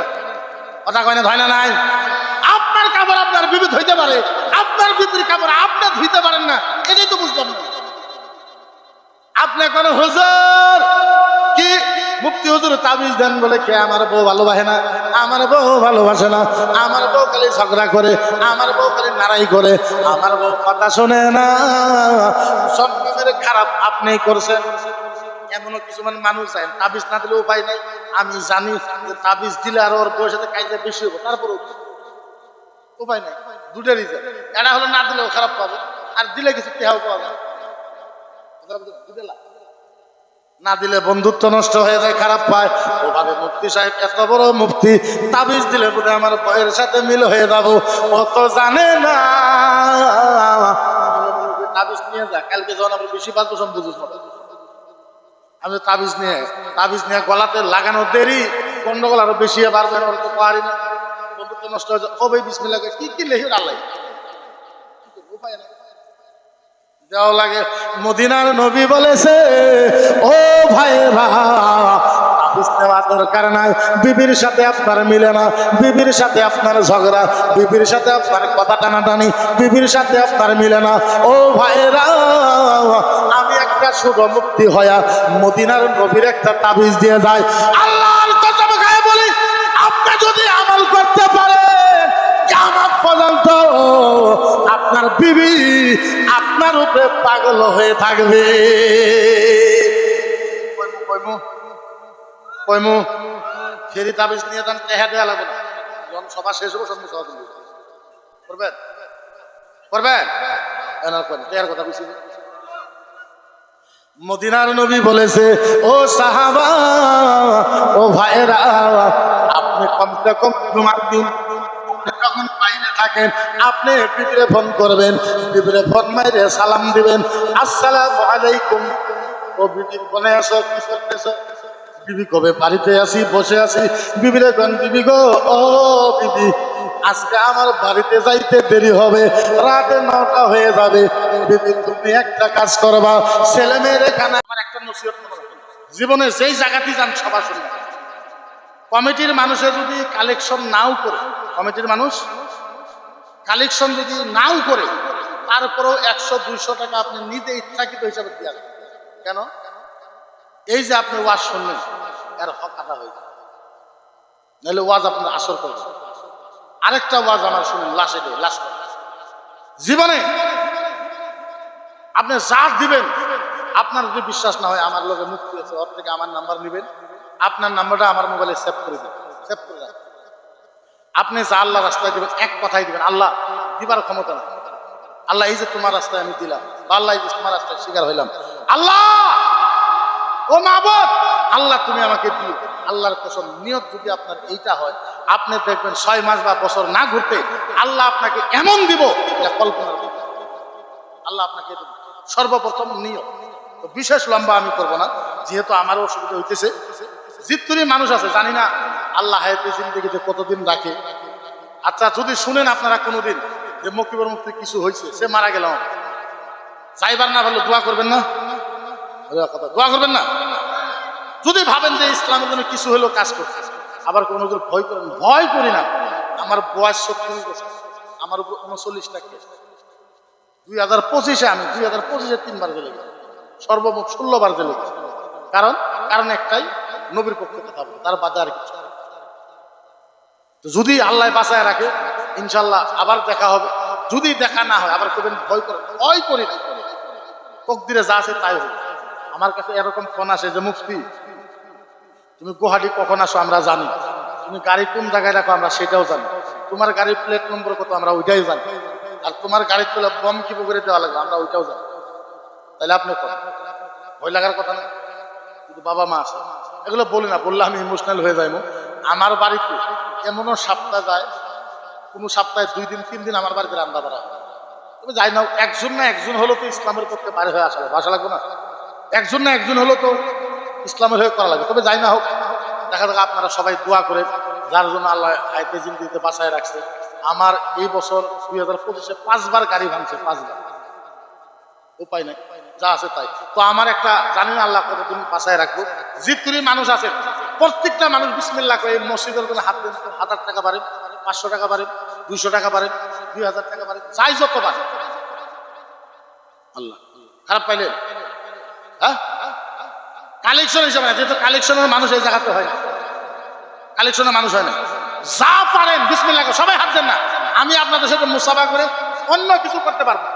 কথা কয় না, ধয় না? নাই, আপনার কাপড় আপনার বিবি ধুইতে পারে, আপনার বিবির কাপড় আপনি ধুইতে পারেন না, এটাই তো বুঝলাম না। আপনি কোন হুজুর কি মুফতি হুজুর তাবিজ দেন বলে কে আমার বউ ভালোবাসে না, আমার বউ ভালোবাসে না, আমার বউ খালি ঝগড়া করে, আমার বউ খালি নারাই করে, আমার বউ কথা শোনে না, সব খারাপ আপনি করছেন। এমনও কিছুমান মানুষ যায় তাবিজ না দিলে উপায় নাই, আমি জানি যে তাবিজ দিলে আর ওর বউয়ের সাথে কাজে বেশি হবো, তারপরে উপায় নাই, দুটারই যায়। এটা হলো না দিলেও খারাপ পাবো, আর দিলে কিছু টেহাও পাওয়া যায়, না দিলে বন্ধুত্ব নষ্ট হয়ে যায়, খারাপ পায়। ওভাবে মুফতি সাহেব এত বড় মুফতি, তাবিজ দিলে বোধ আমার বইয়ের সাথে মিল হয়ে যাবো, অত জানে না। তাবিজ নিয়ে যা, কালকে যখন আমরা বেশি পাঁচ বছর বুঝিস না, আমি তাবিজ নিয়ে গলাতে লাগানো দেরি, গন্ডগোল আরো বেশি বাড়বে, পারি না, বন্ধুত্ব নষ্ট হয়ে যায়। কবে বিসমিল্লাহ কি কি লেখে আল্লাহ উপায় না, দেওয়া লাগে। মদিনার নবী বলেছে, ও ভাইরা তাবিজ নেওয়া দরকার নাই, বিবির সাথে আপনার মিলে না, বিবির সাথে আপনার ঝগড়া, বিবির সাথে আপনার কথা টানাটানি, বিবির সাথে আপনার মিলে না, ও ভাইরা আমি একটা শুভ মুক্তি হয়া মদিনার নবীর একটা তাবিজ দিয়ে যায়। আল্লাহর কসম খায় বলি, আপনি যদি আমল করতে পারেন কিয়ামত পর্যন্ত আপনার বিবি আপনার উপরে পাগল হয়ে থাকবে। কইমু ফেরি তাবিজ নিয়ে যান, টেহা দেওয়া লাগবে না, যখন সভা শেষ হবো সব করবেন করবেন টেহার কথা বুঝছি। মদিনার নবী বলেছে, ও সাহাবা, ও ভাইরা, আপনি কমসে কম জুমার দিন যখন বাইরে থাকেন আপনি বিবিরে ফোন করবেন, বিবিরে ফোন মাইরে সালাম দিবেন, আসসালামু আলাইকুম। ও বিবি ফোনে আসো, কি করতেছো? বিবি কবে বাড়িতে আসি, বসে আছি। বিবিরে কোন বিবি গো, ও বিবি আজকে আমার বাড়িতে যাইতে দেরি হবে, রাতে 9টা হয়ে যাবে। বিবি তুমি একটা কাজ করবা, ছেলে মেয়ের এখানে আমার একটা নসিহত মনে রাখবেন, জীবনে যেই জায়গাতেই যান সবার শুনে, কমিটির মানুষে যদি কালেকশন নাও করে, কমিটির মানুষ কালেকশন যদি নাও করে, তারপরেও 100-200 টাকা আপনি নিজে ইচ্ছাকৃত হিসাবে দেওয়া, কেন? এই যে আপনি ওয়াজ শুনলেন, এর হক আদা হয়ে যায়, নাহলে ওয়াজ আপনার আসর করবে। আরেকটা ওয়াজ আমার শুনুন, লাশে দিয়ে লাশ জীবনে আপনি যা দিবেন, আপনার যদি বিশ্বাস না হয়, আমার লোকে মুক্তি আছে, ওর থেকে আমার নাম্বার নেবেন, আপনার নাম্বারটা আমার মোবাইলে সেভ করে দেবেন, সেভ করে রাখবেন। আপনি যা আল্লাহ রাস্তায় দিবেন, এক কথাই দিবেন, আল্লাহ দিবার ক্ষমতা নাই, আল্লাহ এই যে তোমার রাস্তায় আমি দিলাম, বা আল্লাহ এই যে তোমার রাস্তায় শিকার হইলাম, আল্লাহ ও মাবুদ, আল্লাহ তুমি আমাকে দিও। আল্লাহর কসম, নিয়ত যদি আপনার এইটা হয়, আপনি দেখবেন 6 মাস বা বছর না ঘুরতে আল্লাহ আপনাকে এমন দিব যা কল্পনার মধ্যে। আল্লাহ আপনাকে সর্বপ্রথম নিয়ত। তো বিশেষ লম্বা আমি করবো না, যেহেতু আমারও অসুবিধা হইতেছে। জিত্তুরি মানুষ আছে, জানি না আল্লাহ হায়াতে জিন্দেগিতে কতদিন রাখে, আচ্ছা যদি শুনেন আপনারা কোনোদিন যে মকিবুর মুফতি কিছু হয়েছে, সে মারা গেল, যাইবার না ভালো দোয়া করবেন না? কথা দোয়া করবেন না? যদি ভাবেন যে ইসলামের জন্য কিছু হলেও কাজ করছে, আবার কোনো ভয় করেন? ভয় করি না। আমার বয়স 70 বছর, আমার উপর 39টা কেস। 2025-এ আমি 2025-এ 3 বার জেলে গেছি, সর্বমোট 16 বার জেলে গেছি। কারণ একটাই, নবীর পক্ষে কথা বলে, তার বাদে আর কিছু। যদি আল্লাহ বাঁচায় রাখে ইনশাল্লাহ আবার দেখা হবে। যদি দেখা না হয় আবার করবেন ভয় করেন? ভয় করি না, তকদিরে যা আছে তাই হবে। আমার কাছে এরকম ফোন আসে যে মুফতি তুমি গুয়াহাটি কখন আসো আমরা জানি, তুমি গাড়ি কোন জায়গায় রাখো আমরা সেটাও জানি, তোমার গাড়ির প্লেট নম্বর কত আমরা ওইটাই জানি, আর তোমার গাড়ির তোলা বম কি করে দেওয়া লাগবে আমরা ওইটাও জানি। তাহলে আপনি ভয় লাগার কথা না। কিন্তু বাবা মা আছে, এগুলো বলি না, বললে আমি ইমোশনাল হয়ে যাইব। আমার বাড়িতে এমনও সপ্তাহ যায়, কোনো সপ্তাহে 2 দিন 3 দিন আমার বাড়িতে রান্না বাড়া। তবে যাই না, একজন না একজন হলো তো ইসলামের পক্ষে বাইরে হয়ে আসা লাগবে না? একজন না একজন হলো তো ইসলামের হয়ে করা লাগবে। তবে যাই না হোক, দেখা যাক আপনারা সবাই দোয়া করেন, যার জন্য আল্লাহ হায়াতে জিন্দেগিতে বাঁচায় রাখছে। আমার এই বছর 2025-এ 5 বার গাড়ি ভাঙছে, 5 বার। উপায় নাই, যা আছে তাই। তো আমার একটা জানি না আল্লাহ কতদিন বাঁচায় রাখবো। জিতকুরি মানুষ আছে, প্রত্যেকটা মানুষ বিসমিল্লাহ করে এই মসজিদের জন্য হাত দেন। 1000 টাকা পারেন, 500 টাকা পারেন, 200 টাকা পারেন, 2000 টাকা পারেন, যাই যত পারেন। আল্লাহ খারাপ পাইলেন? হ্যাঁ, কালেকশন হিসাবে না, যেহেতু কালেকশনের মানুষ এই জায়গাতে হয় না, কালেকশনের মানুষ হয় না। যা পারেন বিসমিল্লাহ করে সবাই হাত দেন না। আমি আপনাদের সাথে মুসাফা করে অন্য কিছু করতে পারবো।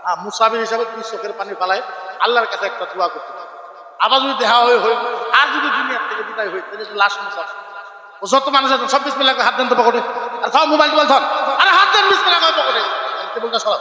হ্যাঁ, মুসাফির হিসাবে 2 চোখের পানি ফালায় আল্লাহর কাছে একটা দোয়া করতে পারবো। আবার যদি দেখা হয়ে আর যদি দুনিয়ার থেকে বিদায় হই, তাহলে লাস্ট মুসাফির। ও যত মানুষ আছে সব বিসমিল্লাহ করে হাত দেন তো পকেটে, আর খাও মোবাইল ধর, আরে হাত দেন বিসমিল্লাহ করে পকেটে, টেবিলটা সরাও।